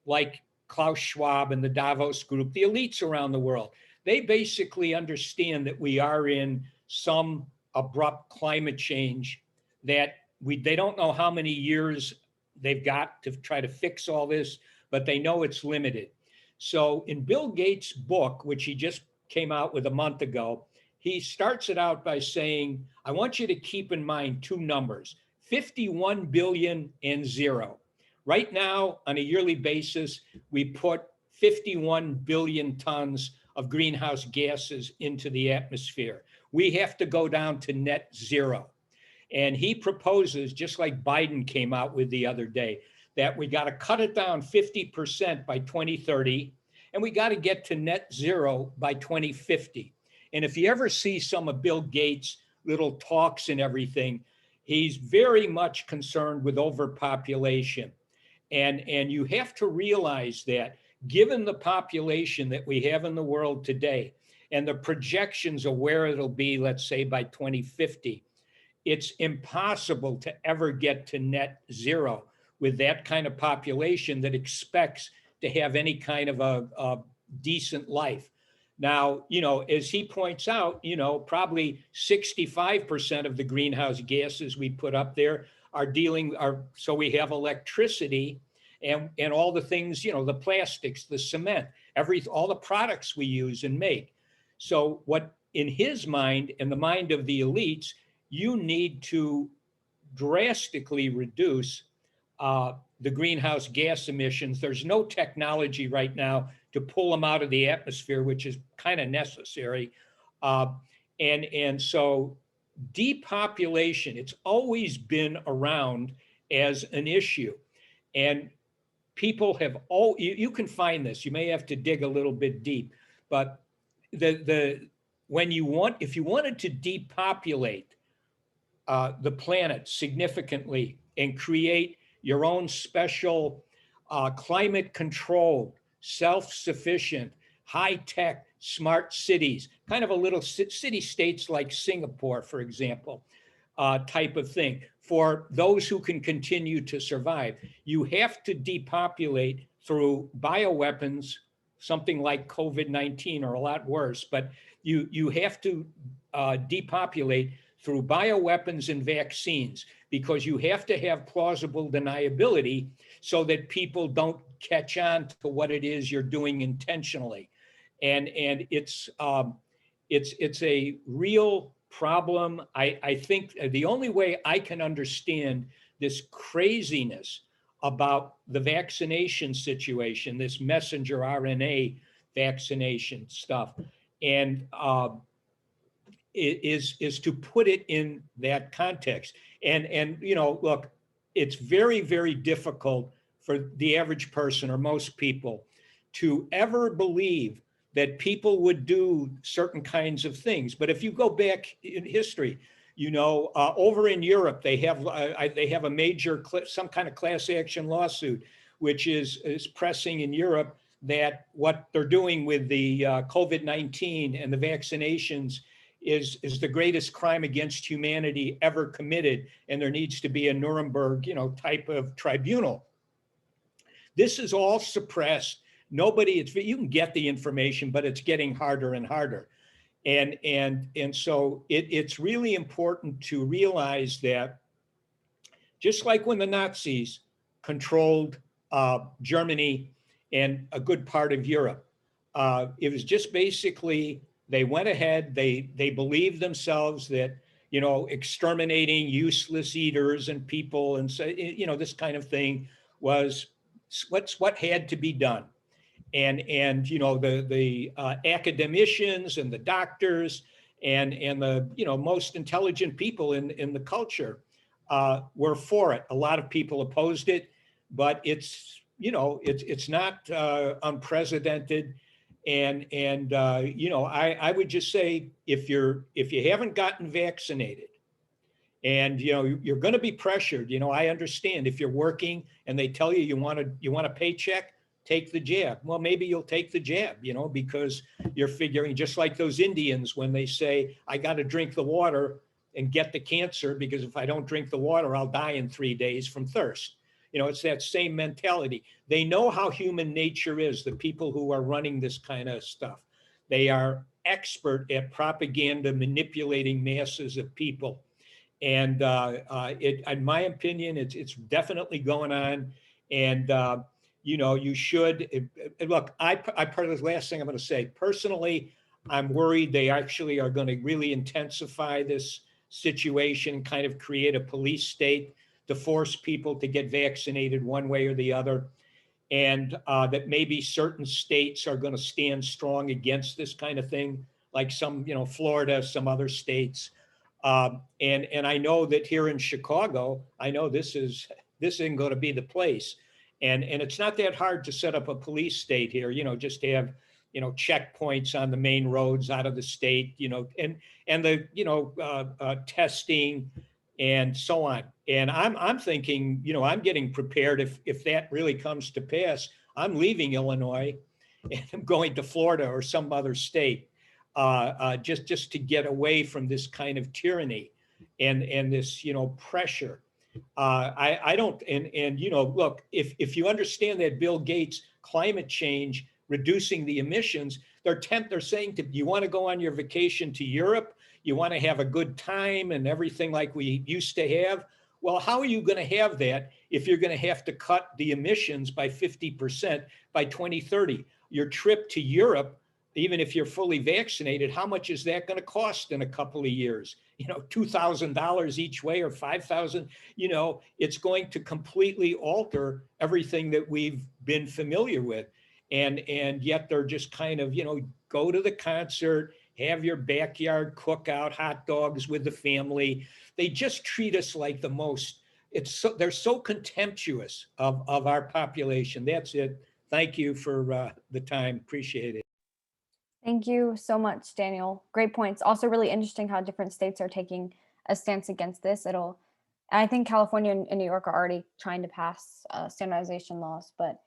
like Klaus Schwab and the Davos group, the elites around the world, they basically understand that we are in some abrupt climate change, that they don't know how many years they've got to try to fix all this, but they know it's limited. So in Bill Gates' book, which he just came out with a month ago, he starts it out by saying, I want you to keep in mind two numbers, 51 billion and 0. Right now, on a yearly basis, we put 51 billion tons of greenhouse gases into the atmosphere. We have to go down to net 0. And he proposes, just like Biden came out with the other day, that we got to cut it down 50% by 2030, and we got to get to net 0 by 2050. And if you ever see some of Bill Gates' little talks and everything, he's very much concerned with overpopulation. And you have to realize that given the population that we have in the world today and the projections of where it'll be, let's say by 2050, it's impossible to ever get to net 0 with that kind of population that expects to have any kind of a decent life. Now, as he points out, probably 65% of the greenhouse gases we put up there so we have electricity and all the things, the plastics, the cement, all the products we use and make. So what in his mind and the mind of the elites, you need to drastically reduce the greenhouse gas emissions. There's no technology right now to pull them out of the atmosphere, which is kind of necessary. And so depopulation, it's always been around as an issue. And people have you can find this, you may have to dig a little bit deep, but if you wanted to depopulate the planet significantly and create your own special climate controlled, self-sufficient, high-tech, smart cities, kind of a little city states like Singapore, for example, type of thing, for those who can continue to survive. You have to depopulate through bioweapons, something like COVID-19 or a lot worse, but you have to depopulate through bioweapons and vaccines, because you have to have plausible deniability so that people don't catch on to what it is you're doing intentionally. And it's a real problem. I think the only way I can understand this craziness about the vaccination situation, this messenger RNA vaccination stuff, and is to put it in that context. And look, it's very, very difficult for the average person or most people to ever believe that people would do certain kinds of things. But if you go back in history, over in Europe, they have a major, some kind of class action lawsuit, which is pressing in Europe that what they're doing with the COVID-19 and the vaccinations is the greatest crime against humanity ever committed, and there needs to be a Nuremberg, type of tribunal. This is all suppressed. You can get the information, but it's getting harder and harder. And so it's really important to realize that just like when the Nazis controlled Germany and a good part of Europe, it was just basically, they went ahead, they believed themselves that, exterminating useless eaters and people and so, this kind of thing was what had to be done. And the academicians and the doctors and the most intelligent people in the culture were for it. A lot of people opposed it, but it's not unprecedented. And I would just say, if you haven't gotten vaccinated, and you're going to be pressured. I understand if you're working and they tell you want a paycheck, take the jab. Well, maybe you'll take the jab, because you're figuring, just like those Indians when they say, I got to drink the water and get the cancer, because if I don't drink the water, I'll die in 3 days from thirst. It's that same mentality. They know how human nature is, the people who are running this kind of stuff. They are expert at propaganda, manipulating masses of people. And in my opinion, it's definitely going on. And, you should look, part of the last thing I'm going to say, personally, I'm worried they actually are going to really intensify this situation, kind of create a police state to force people to get vaccinated one way or the other. And that maybe certain states are going to stand strong against this kind of thing, like some, Florida, some other states. And I know that here in Chicago, I know this isn't going to be the place. And it's not that hard to set up a police state here, just to have, checkpoints on the main roads out of the state, and the, testing and so on. And I'm thinking, I'm getting prepared if that really comes to pass. I'm leaving Illinois and I'm going to Florida or some other state, just to get away from this kind of tyranny and this, pressure. I don't, look, if you understand that Bill Gates climate change reducing the emissions, they're saying to you want to go on your vacation to Europe, you want to have a good time and everything like we used to have. Well, how are you going to have that if you're going to have to cut the emissions by 50% by 2030? Your trip to Europe, even if you're fully vaccinated, how much is that going to cost in a couple of years? $2,000 each way or 5,000, it's going to completely alter everything that we've been familiar with. And yet they're just kind of, go to the concert, have your backyard cookout, hot dogs with the family. They just treat us like the most, they're so contemptuous of our population. That's it. Thank you for the time. Appreciate it. Thank you so much, Daniel. Great points. Also really interesting how different states are taking a stance against this. I think California and New York are already trying to pass standardization laws. But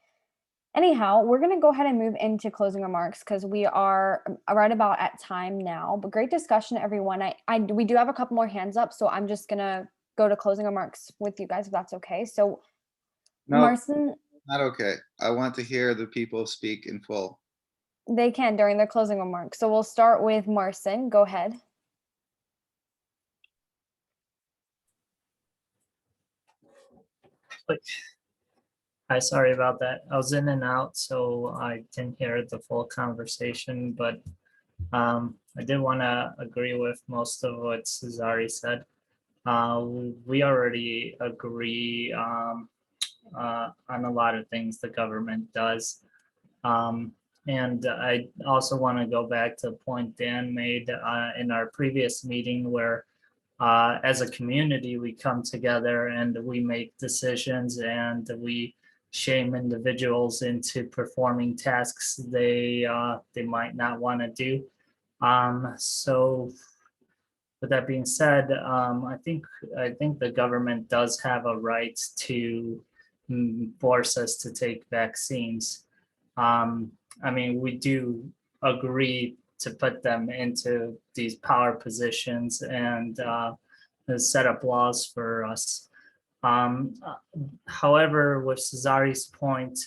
anyhow, we're going to go ahead and move into closing remarks because we are right about at time now. But great discussion, everyone. We do have a couple more hands up, so I'm just going to go to closing remarks with you guys, if that's okay. So, No, Marcin. Not okay. I want to hear the people speak in full. They can during their closing remarks. So we'll start with Marcin. Go ahead. Hi, sorry about that. I was in and out, so I didn't hear the full conversation, but I did want to agree with most of what Cesare said. We already agree on a lot of things the government does. And I also want to go back to the point Dan made in our previous meeting where as a community, we come together and we make decisions and we shame individuals into performing tasks they might not want to do. So with that being said, I think the government does have a right to force us to take vaccines. We do agree to put them into these power positions and set up laws for us. However, with Cesare's point,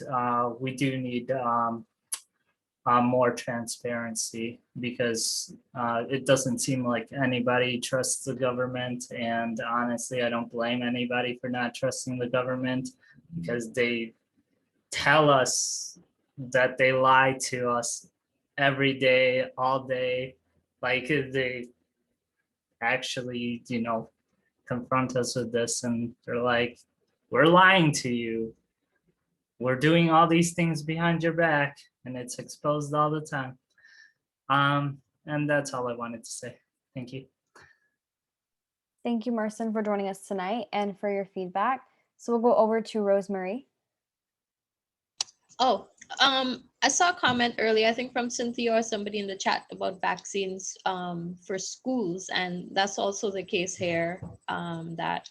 we do need more transparency because it doesn't seem like anybody trusts the government. And honestly, I don't blame anybody for not trusting the government because they tell us that they lie to us every day, all day. Like they actually, confront us with this and they're like, we're lying to you. We're doing all these things behind your back and it's exposed all the time. And that's all I wanted to say. Thank you. Thank you, Marcin, for joining us tonight and for your feedback. So we'll go over to Rosemary. I saw a comment earlier, I think from Cynthia or somebody in the chat about vaccines for schools. And that's also the case here, that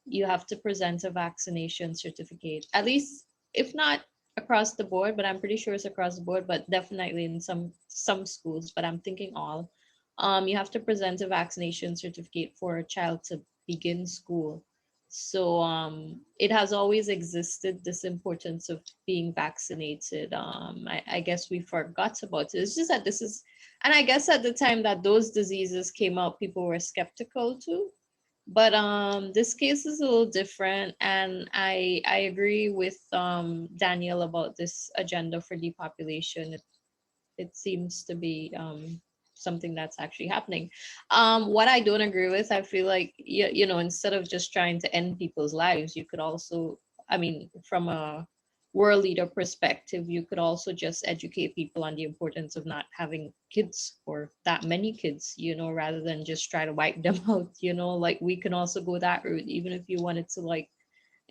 you have to present a vaccination certificate, at least if not across the board, but I'm pretty sure it's across the board, but definitely in some schools, but I'm thinking all. You have to present a vaccination certificate for a child to begin school. So it has always existed, this importance of being vaccinated. I guess we forgot about it. It's just that this is, and I guess at the time that those diseases came out, people were skeptical too. But this case is a little different. And I agree with Daniel about this agenda for depopulation. It seems to be something that's actually happening. What I don't agree with, I feel like, instead of just trying to end people's lives, you could also, from a world leader perspective, you could also just educate people on the importance of not having kids or that many kids, rather than just try to wipe them out, like we can also go that route, even if you wanted to like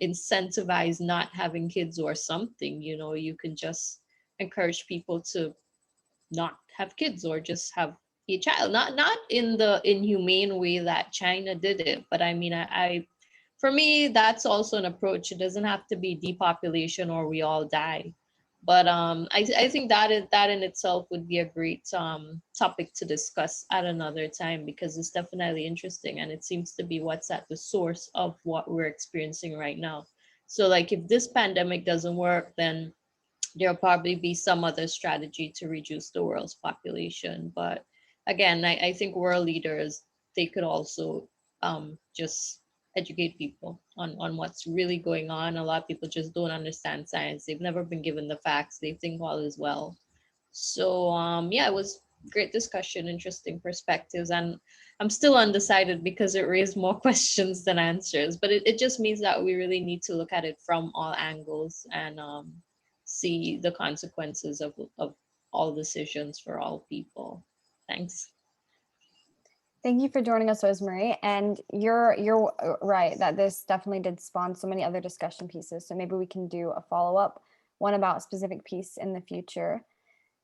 incentivize not having kids or something, you can just encourage people to not have kids or just have a child, not in the inhumane way that China did it, but I for me that's also an approach. It doesn't have to be depopulation or we all die, but I think that in itself would be a great topic to discuss at another time, because it's definitely interesting and it seems to be what's at the source of what we're experiencing right now. So like if this pandemic doesn't work, then there'll probably be some other strategy to reduce the world's population. But again, I think world leaders, they could also just educate people on what's really going on. A lot of people just don't understand science. They've never been given the facts. They think all is well. So yeah, it was great discussion, interesting perspectives. And I'm still undecided because it raised more questions than answers. But it just means that we really need to look at it from all angles and see the consequences of all decisions for all people. Thanks. Thank you for joining us, Rosemary. And you're right that this definitely did spawn so many other discussion pieces. So maybe we can do a follow-up one about a specific piece in the future.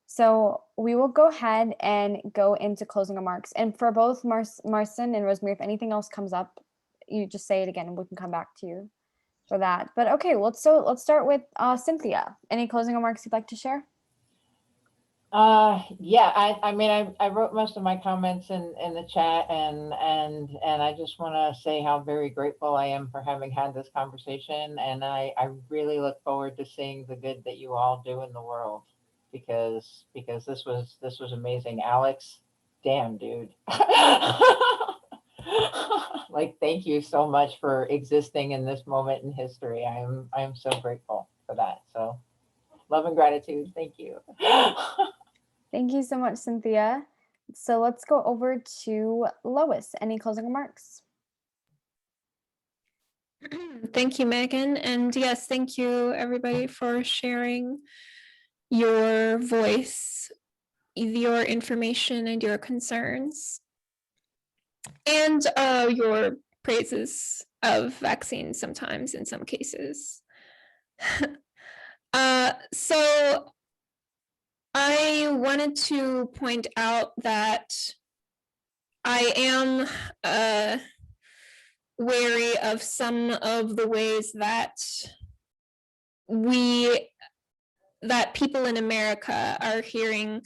So we will go ahead and go into closing remarks. And for both Marcin and Rosemary, if anything else comes up, you just say it again and we can come back to you for that. But okay, let's start with Cynthia. Any closing remarks you'd like to share? Yeah, I mean, I wrote most of my comments in the chat, and I just want to say how very grateful I am for having had this conversation, and I really look forward to seeing the good that you all do in the world, because this was amazing. Alex, damn dude. Like, thank you so much for existing in this moment in history. I am so grateful for that. So love and gratitude. Thank you. Thank you so much, Cynthia. So let's go over to Lois. Any closing remarks? Thank you, Megan. And yes, thank you everybody for sharing your voice, your information, and your concerns, and your praises of vaccines sometimes in some cases. So I wanted to point out that I am wary of some of the ways that people in America are hearing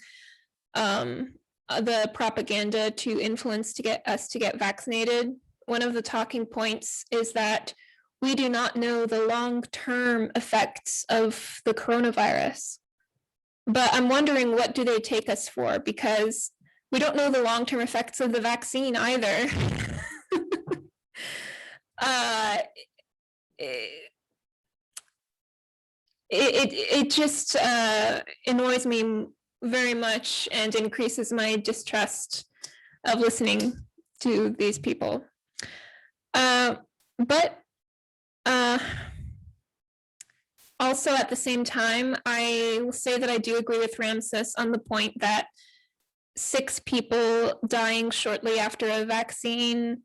the propaganda to influence to get us to get vaccinated. One of the talking points is that we do not know the long-term effects of the coronavirus. But I'm wondering, what do they take us for? Because we don't know the long-term effects of the vaccine either. It just annoys me very much and increases my distrust of listening to these people. But also, at the same time, I will say that I do agree with Ramses on the point that 6 people dying shortly after a vaccine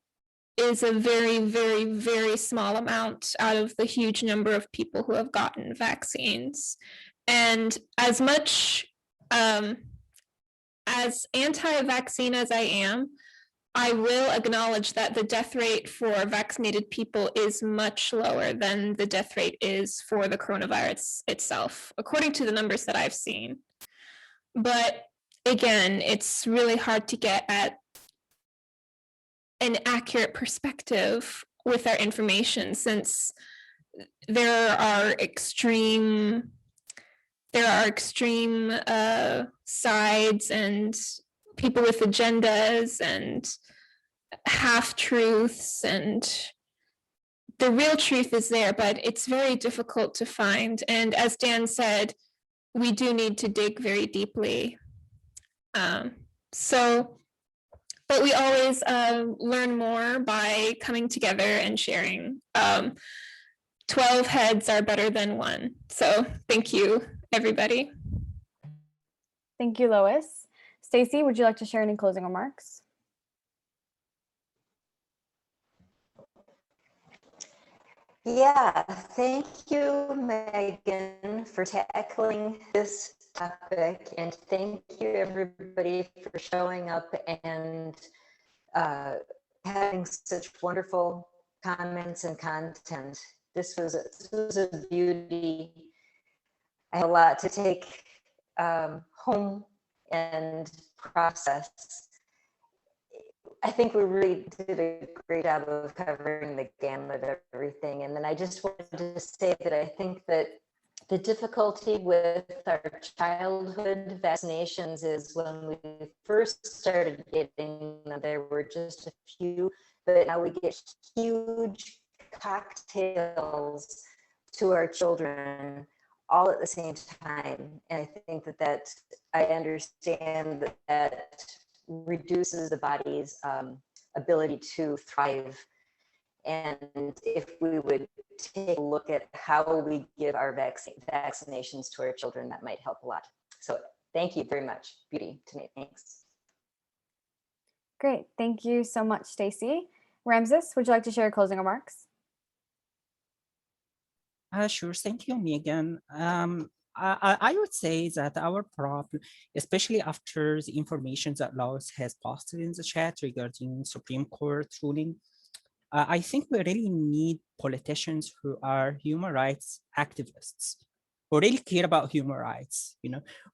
is a very, very, very small amount out of the huge number of people who have gotten vaccines. And as much as anti-vaccine as I am, I will acknowledge that the death rate for vaccinated people is much lower than the death rate is for the coronavirus itself, according to the numbers that I've seen. But again, it's really hard to get at an accurate perspective with our information, since there are extreme sides and people with agendas and half-truths, and the real truth is there, but it's very difficult to find. And as Dan said, we do need to dig very deeply. But we always learn more by coming together and sharing. 12 heads are better than 1. So thank you, everybody. Thank you, Lois. Stacy, would you like to share any closing remarks? Yeah, thank you, Megan, for tackling this topic, and thank you everybody for showing up and having such wonderful comments and content. This was a beauty. I have a lot to take home and process. I think we really did a great job of covering the gamut of everything. And then I just wanted to say that I think that The difficulty with our childhood vaccinations is when we first started getting them, there were just a few, but now we get huge cocktails to our children all at the same time. And I think that I understand that reduces the body's ability to thrive. And if we would take a look at how we give our vaccinations to our children, that might help a lot. So thank you very much. Beauty to me. Thanks. Great. Thank you so much, Stacy. Ramses, would you like to share closing remarks? Sure. Thank you, Megan. I would say that our problem, especially after the information that Lois has posted in the chat regarding Supreme Court ruling, I think we really need politicians who are human rights activists, who really care about human rights,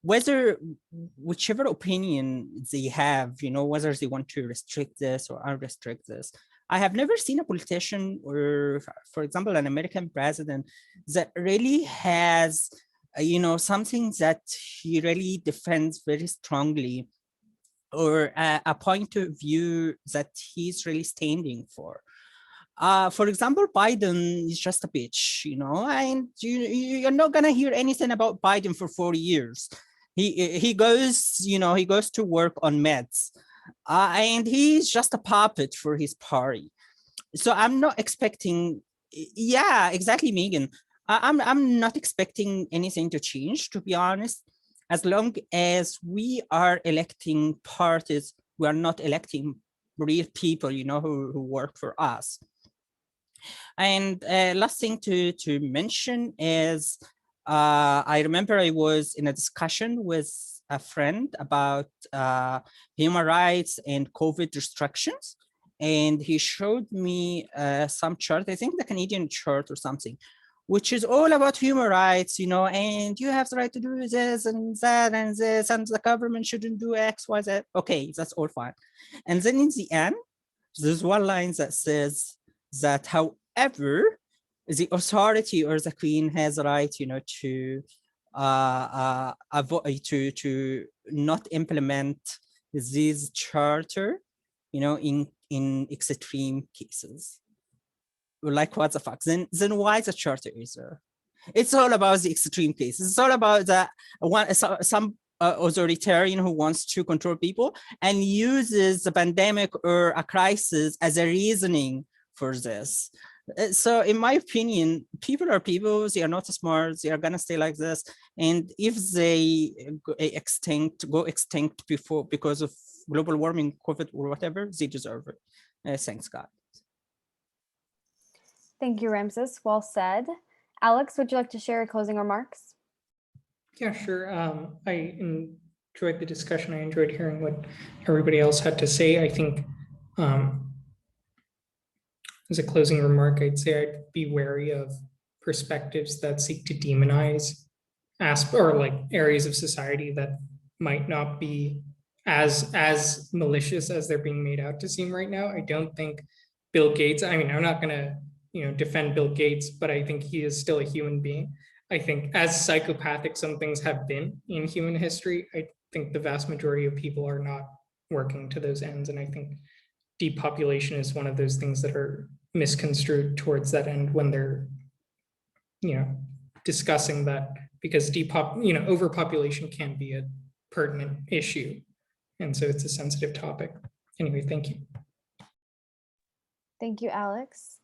whichever opinion they have, whether they want to restrict this or unrestrict this. I have never seen a politician or, for example, an American president that really has, something that he really defends very strongly, or a point of view that he's really standing for. For example, Biden is just a bitch, and you're not gonna hear anything about Biden for 4 years. He goes to work on meds, and he's just a puppet for his party. So I'm not expecting, yeah, exactly, Megan. I'm not expecting anything to change, to be honest, as long as we are electing parties. We are not electing real people, who work for us. And last thing to mention is, I remember I was in a discussion with a friend about human rights and COVID restrictions, and he showed me some chart, I think the Canadian chart or something, which is all about human rights, and you have the right to do this and that and this, and the government shouldn't do X, Y, Z. Okay, that's all fine. And then in the end, there's one line that says that, however, the authority or the queen has the right, to avoid to not implement this charter, in extreme cases. Like, what the fuck? Then why the charter is there? It's all about the extreme cases. It's all about some authoritarian who wants to control people and uses the pandemic or a crisis as a reasoning for this. So in my opinion, people are people, they are not smart, they are gonna stay like this. And if they go extinct because of global warming, COVID or whatever, they deserve it. Thanks, God. Thank you, Ramses. Well said. Alex, would you like to share closing remarks? Yeah, sure. I enjoyed the discussion. I enjoyed hearing what everybody else had to say. I think as a closing remark, I'd say I'd be wary of perspectives that seek to demonize areas of society that might not be as malicious as they're being made out to seem right now. I don't think Bill Gates, I'm not gonna defend Bill Gates, but I think he is still a human being. I think as psychopathic some things have been in human history, I think the vast majority of people are not working to those ends. And I think depopulation is one of those things that are misconstrued towards that end when they're, discussing that, because overpopulation can be a pertinent issue. And so it's a sensitive topic. Anyway, thank you. Thank you, Alex.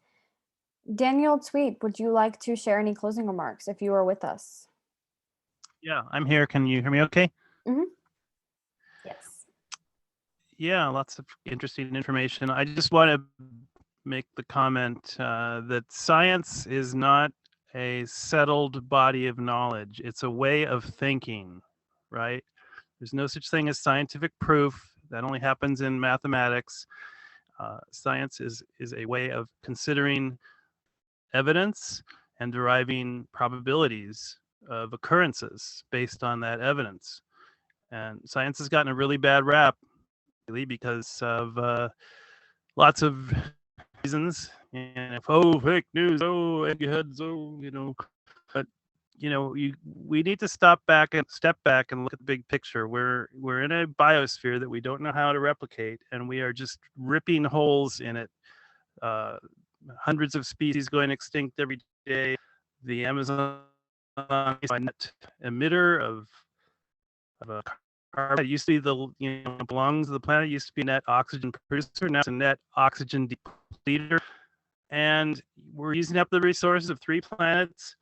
Daniel Tweep, would you like to share any closing remarks if you are with us? Yeah, I'm here. Can you hear me okay? Mm-hmm. Yes. Yeah, lots of interesting information. I just want to make the comment that science is not a settled body of knowledge. It's a way of thinking, right? There's no such thing as scientific proof. That only happens in mathematics. Science is a way of considering evidence and deriving probabilities of occurrences based on that evidence. And science has gotten a really bad rap lately because of lots of reasons. And fake news, eggheads, but we need to step back and look at the big picture. We're in a biosphere that we don't know how to replicate, and we are just ripping holes in it. Hundreds of species going extinct every day. The Amazon is a net emitter of a carbon. It used to be the lungs of the planet. It used to be a net oxygen producer. Now it's a net oxygen depleter. And we're using up the resources of 3 planets.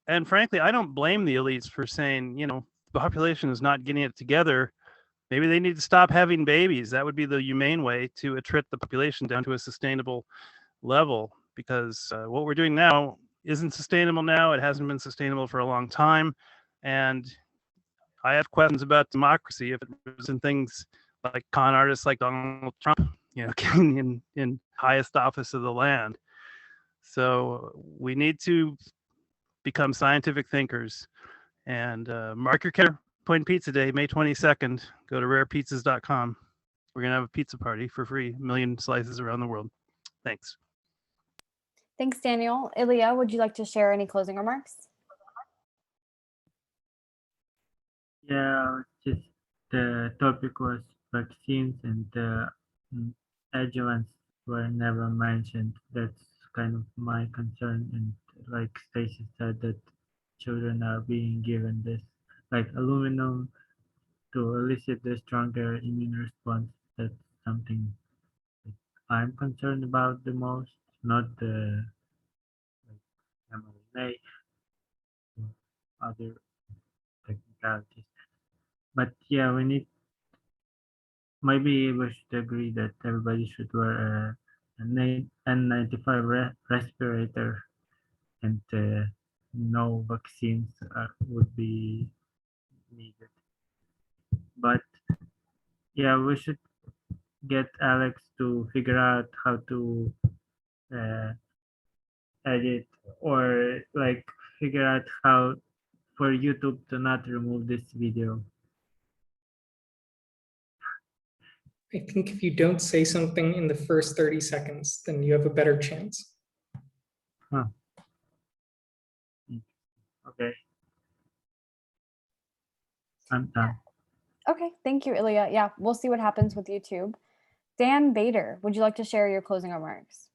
And frankly, I don't blame the elites for saying, the population is not getting it together. Maybe they need to stop having babies. That would be the humane way to attrit the population down to a sustainable level, because what we're doing now isn't sustainable now. It hasn't been sustainable for a long time. And I have questions about democracy if it was in things like con artists like Donald Trump, getting in highest office of the land. So we need to become scientific thinkers. And mark your calendar, Point Pizza Day, May 22nd. Go to rarepizzas.com. We're going to have a pizza party for free, 1 million slices around the world. Thanks. Thanks, Daniel. Ilya, would you like to share any closing remarks? Yeah, just the topic was vaccines, and the adjuvants were never mentioned. That's kind of my concern. And like Stacy said, that children are being given this like aluminum to elicit the stronger immune response. That's something that I'm concerned about the most, not the mRNA or other technicalities. But yeah, maybe we should agree that everybody should wear a N95 respirator, and no vaccines would be needed. But yeah, we should get Alex to figure out how to edit, or like figure out how for YouTube to not remove this video. I think if you don't say something in the first 30 seconds, then you have a better chance. Huh. Okay. I'm done. Okay, thank you, Ilya. Yeah, we'll see what happens with YouTube. Dan Bader, would you like to share your closing remarks?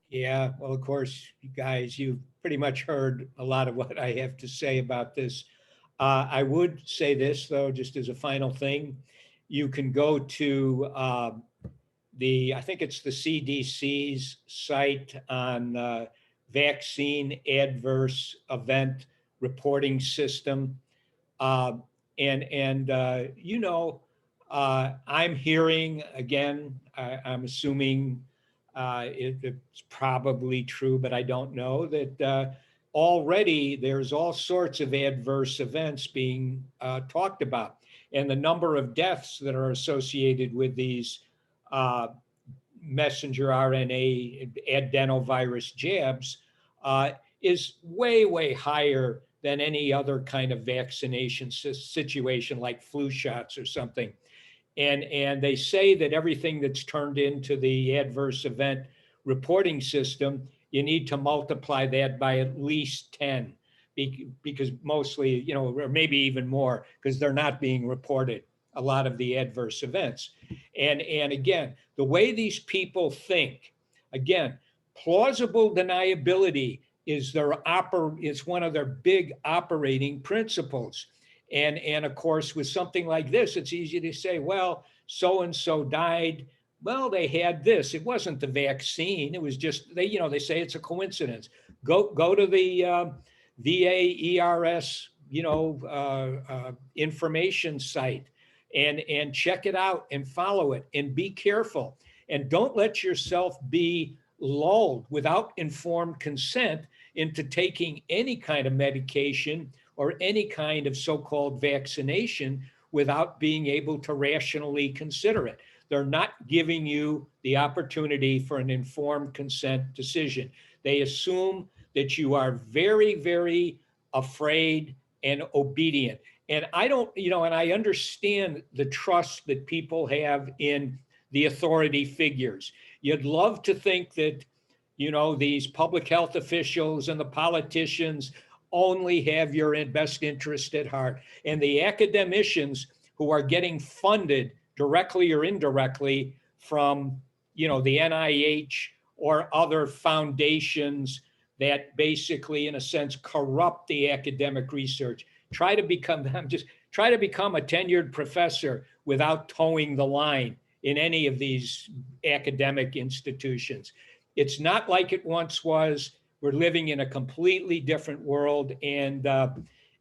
Yeah, well, of course, you guys, you've pretty much heard a lot of what I have to say about this. I would say this, though, just as a final thing. You can go to I think it's the CDC's site on vaccine adverse event reporting system. I'm hearing, again, I'm assuming it's probably true, but I don't know, that already there's all sorts of adverse events being talked about. And the number of deaths that are associated with these messenger RNA adenovirus jabs is way, way higher than any other kind of vaccination situation like flu shots or something. And they say that everything that's turned into the adverse event reporting system, you need to multiply that by at least 10, because mostly, or maybe even more, because they're not being reported, a lot of the adverse events. And again, the way these people think, again, plausible deniability is one of their big operating principles. And of course, with something like this, it's easy to say, well, so-and-so died. Well, they had this. It wasn't the vaccine. It was just, they say it's a coincidence. Go to the VAERS, information site and check it out and follow it and be careful. And don't let yourself be lulled without informed consent into taking any kind of medication or any kind of so-called vaccination without being able to rationally consider it. They're not giving you the opportunity for an informed consent decision. They assume that you are very, very afraid and obedient. And I don't, and I understand the trust that people have in the authority figures. You'd love to think that, these public health officials and the politicians only have your best interest at heart. And the academicians who are getting funded directly or indirectly from, the NIH or other foundations that basically, in a sense, corrupt the academic research. Try to become a tenured professor without towing the line in any of these academic institutions. It's not like it once was. We're living in a completely different world, and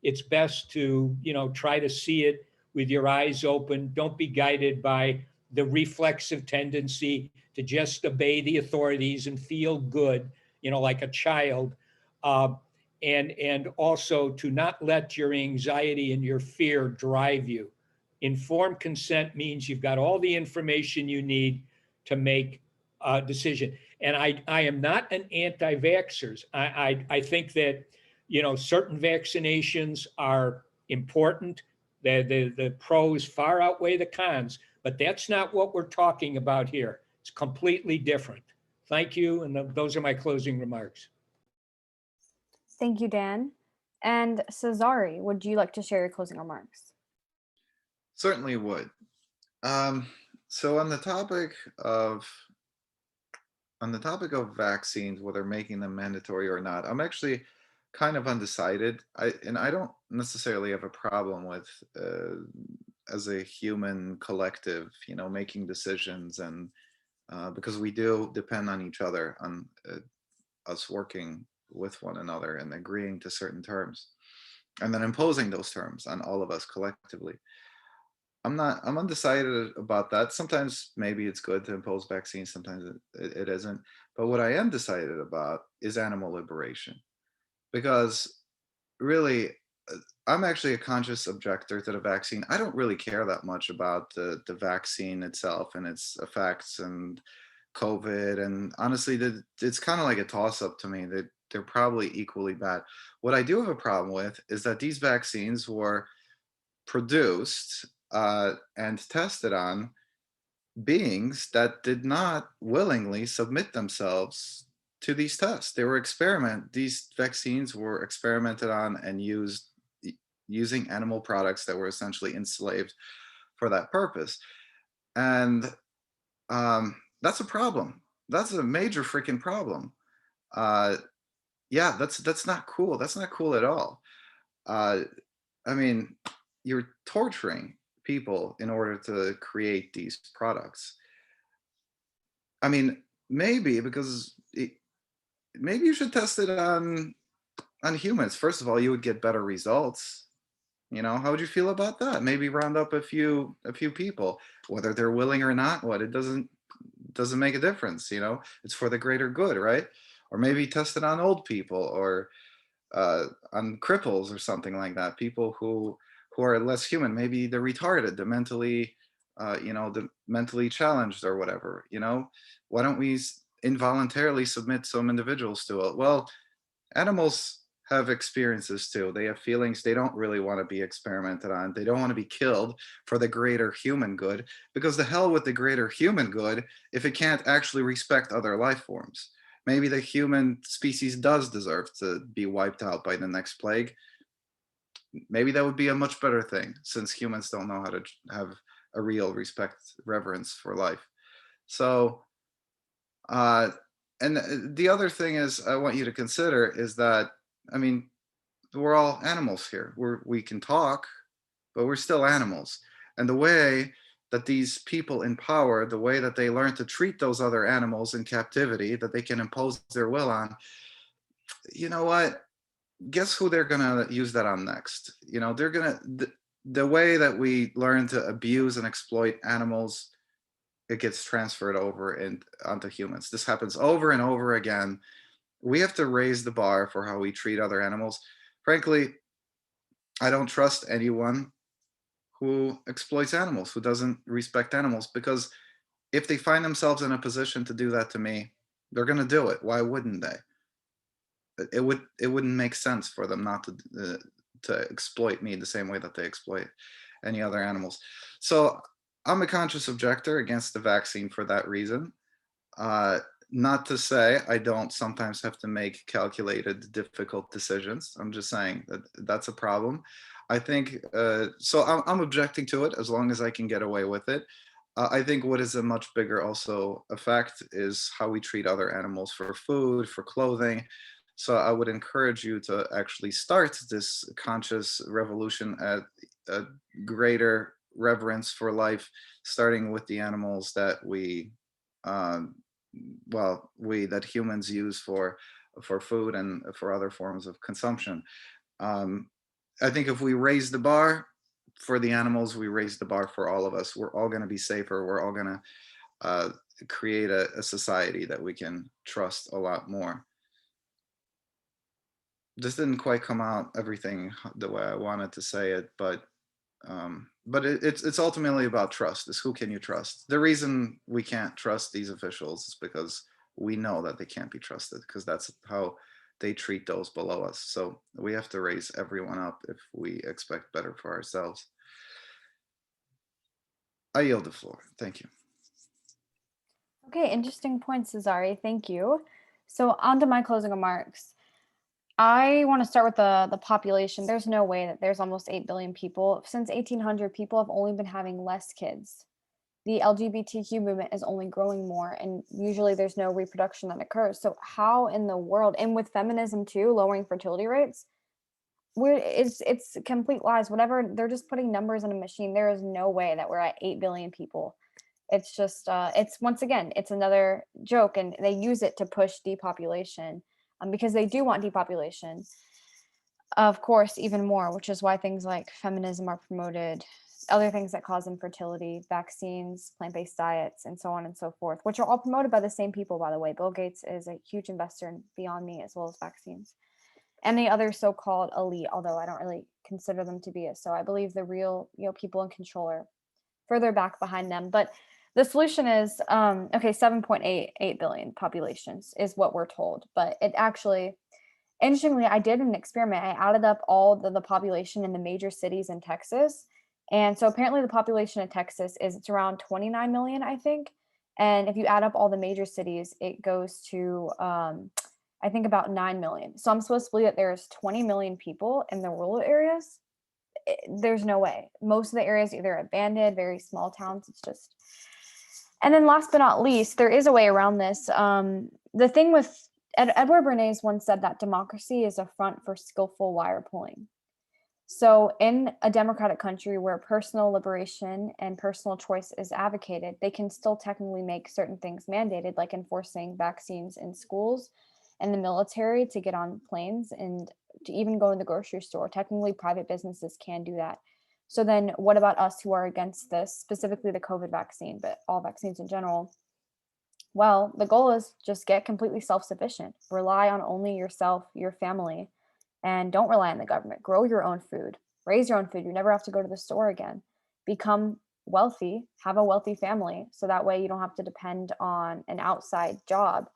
it's best to, try to see it with your eyes open. Don't be guided by the reflexive tendency to just obey the authorities and feel good, like a child. And also to not let your anxiety and your fear drive you. Informed consent means you've got all the information you need to make a decision. And I am not an anti-vaxxers. I think that, certain vaccinations are important. The pros far outweigh the cons, but that's not what we're talking about here. It's completely different. Thank you. And those are my closing remarks. Thank you, Dan. And Cesare, would you like to share your closing remarks? Certainly would. So on the topic of vaccines, whether making them mandatory or not, I'm actually kind of undecided. I don't necessarily have a problem with, as a human collective, making decisions, and because we do depend on each other, on us working with one another and agreeing to certain terms, and then imposing those terms on all of us collectively. I'm undecided about that. Sometimes maybe it's good to impose vaccines, sometimes it isn't. But what I am decided about is animal liberation, because really, I'm actually a conscious objector to the vaccine. I don't really care that much about the vaccine itself and its effects and COVID. And honestly, it's kind of like a toss-up to me that they're probably equally bad. What I do have a problem with is that these vaccines were produced and tested on beings that did not willingly submit themselves to these tests. These vaccines were experimented on and used using animal products that were essentially enslaved for that purpose. And that's a problem. That's a major freaking problem. Yeah, that's not cool. That's not cool at all. I mean, you're torturing people in order to create these products. I mean, maybe you should test it on humans. First of all, you would get better results. How would you feel about that? Maybe round up a few people, whether they're willing or not. It doesn't make a difference. It's for the greater good, right? Or maybe test it on old people, or on cripples or something like that. People who are less human. Maybe they're retarded, the mentally challenged or whatever. Why don't we involuntarily submit some individuals to it? Well, animals have experiences too. They have feelings. They don't really want to be experimented on. They don't want to be killed for the greater human good, because the hell with the greater human good if it can't actually respect other life forms. Maybe the human species does deserve to be wiped out by the next plague. Maybe that would be a much better thing, since humans don't know how to have a real reverence for life. So, and the other thing is I want you to consider is that, I mean, we're all animals here. We can talk, but we're still animals. And the way that these people in power, the way that they learn to treat those other animals in captivity, that they can impose their will on, you know what? Guess who they're gonna use that on next? They're gonna, the way that we learn to abuse and exploit animals, it gets transferred over onto humans. This happens over and over again. We have to raise the bar for how we treat other animals. Frankly, I don't trust anyone who exploits animals, who doesn't respect animals, because if they find themselves in a position to do that to me, they're going to do it. Why wouldn't they? It wouldn't make sense for them not to exploit me the same way that they exploit any other animals. So I'm a conscious objector against the vaccine for that reason. Not to say I don't sometimes have to make calculated, difficult decisions. I'm just saying that that's a problem. I think, so I'm objecting to it as long as I can get away with it. I think what is a much bigger also effect is how we treat other animals for food, for clothing. So I would encourage you to actually start this conscious revolution at a greater reverence for life, starting with the animals that we, that humans use for food and for other forms of consumption. I think if we raise the bar for the animals, we raise the bar for all of us. We're all going to be safer. We're all going to create a society that we can trust a lot more. This didn't quite come out everything the way I wanted to say it, but it's ultimately about trust. Is who can you trust? The reason we can't trust these officials is because we know that they can't be trusted, because that's how they treat those below us. So we have to raise everyone up if we expect better for ourselves. I yield the floor. Thank you. Okay, interesting point, Cesare. Thank you. So on to my closing remarks. I want to start with the population. There's no way that there's almost 8 billion people. Since 1800, people have only been having less kids. The LGBTQ movement is only growing more, and usually there's no reproduction that occurs. So how in the world, and with feminism too, lowering fertility rates, it's complete lies. Whatever, they're just putting numbers in a machine. There is no way that we're at 8 billion people. It's just, it's once again, it's another joke, and they use it to push depopulation. Because they do want depopulation, of course, even more, which is why things like feminism are promoted, other things that cause infertility, vaccines, plant-based diets, and so on and so forth, which are all promoted by the same people, by the way. Bill Gates is a huge investor in Beyond Meat as well as vaccines. And the other so-called elite, although I don't really consider them to be it. So I believe the real, people in control are further back behind them. But the solution is, 7.88 billion populations is what we're told. But it actually, interestingly, I did an experiment. I added up all the population in the major cities in Texas. And so apparently the population of Texas it's around 29 million, I think. And if you add up all the major cities, it goes to, I think about 9 million. So I'm supposed to believe that there's 20 million people in the rural areas. There's no way. Most of the areas either abandoned, very small towns. It's just... And then last but not least, there is a way around this. The thing with Edward Bernays once said that democracy is a front for skillful wire pulling. So in a democratic country where personal liberation and personal choice is advocated, they can still technically make certain things mandated, like enforcing vaccines in schools and the military to get on planes and to even go in the grocery store. Technically, private businesses can do that. So then what about us who are against this, specifically the COVID vaccine, but all vaccines in general? Well, the goal is just get completely self-sufficient. Rely on only yourself, your family, and don't rely on the government. Grow your own food. Raise your own food. You never have to go to the store again. Become wealthy. Have a wealthy family. So that way you don't have to depend on an outside job.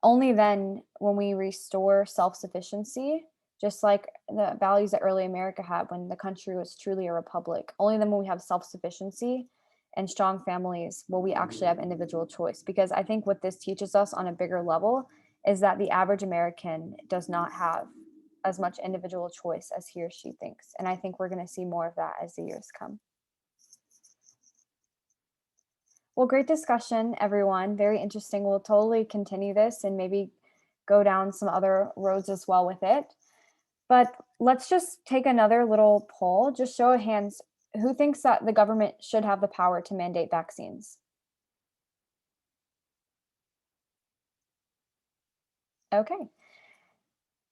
Only then, when we restore self-sufficiency, just like the values that early America had when the country was truly a republic, only then when we have self-sufficiency and strong families will we actually have individual choice. Because I think what this teaches us on a bigger level is that the average American does not have as much individual choice as he or she thinks. And I think we're going to see more of that as the years come. Well, great discussion, everyone. Very interesting. We'll totally continue this and maybe go down some other roads as well with it. But let's just take another little poll. Just show of hands, who thinks that the government should have the power to mandate vaccines? Okay.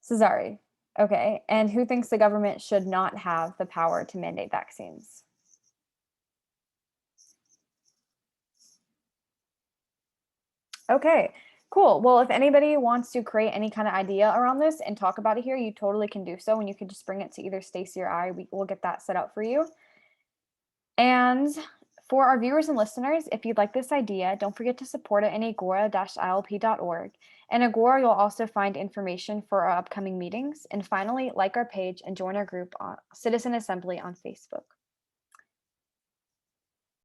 Cesare. Okay. And who thinks the government should not have the power to mandate vaccines? Okay. Cool. Well, if anybody wants to create any kind of idea around this and talk about it here, you totally can do so. And you can just bring it to either Stacy or I. We'll get that set up for you. And for our viewers and listeners, if you'd like this idea, don't forget to support it in agora-ilp.org. In Egora, you'll also find information for our upcoming meetings. And finally, like our page and join our group on Citizen Assembly on Facebook.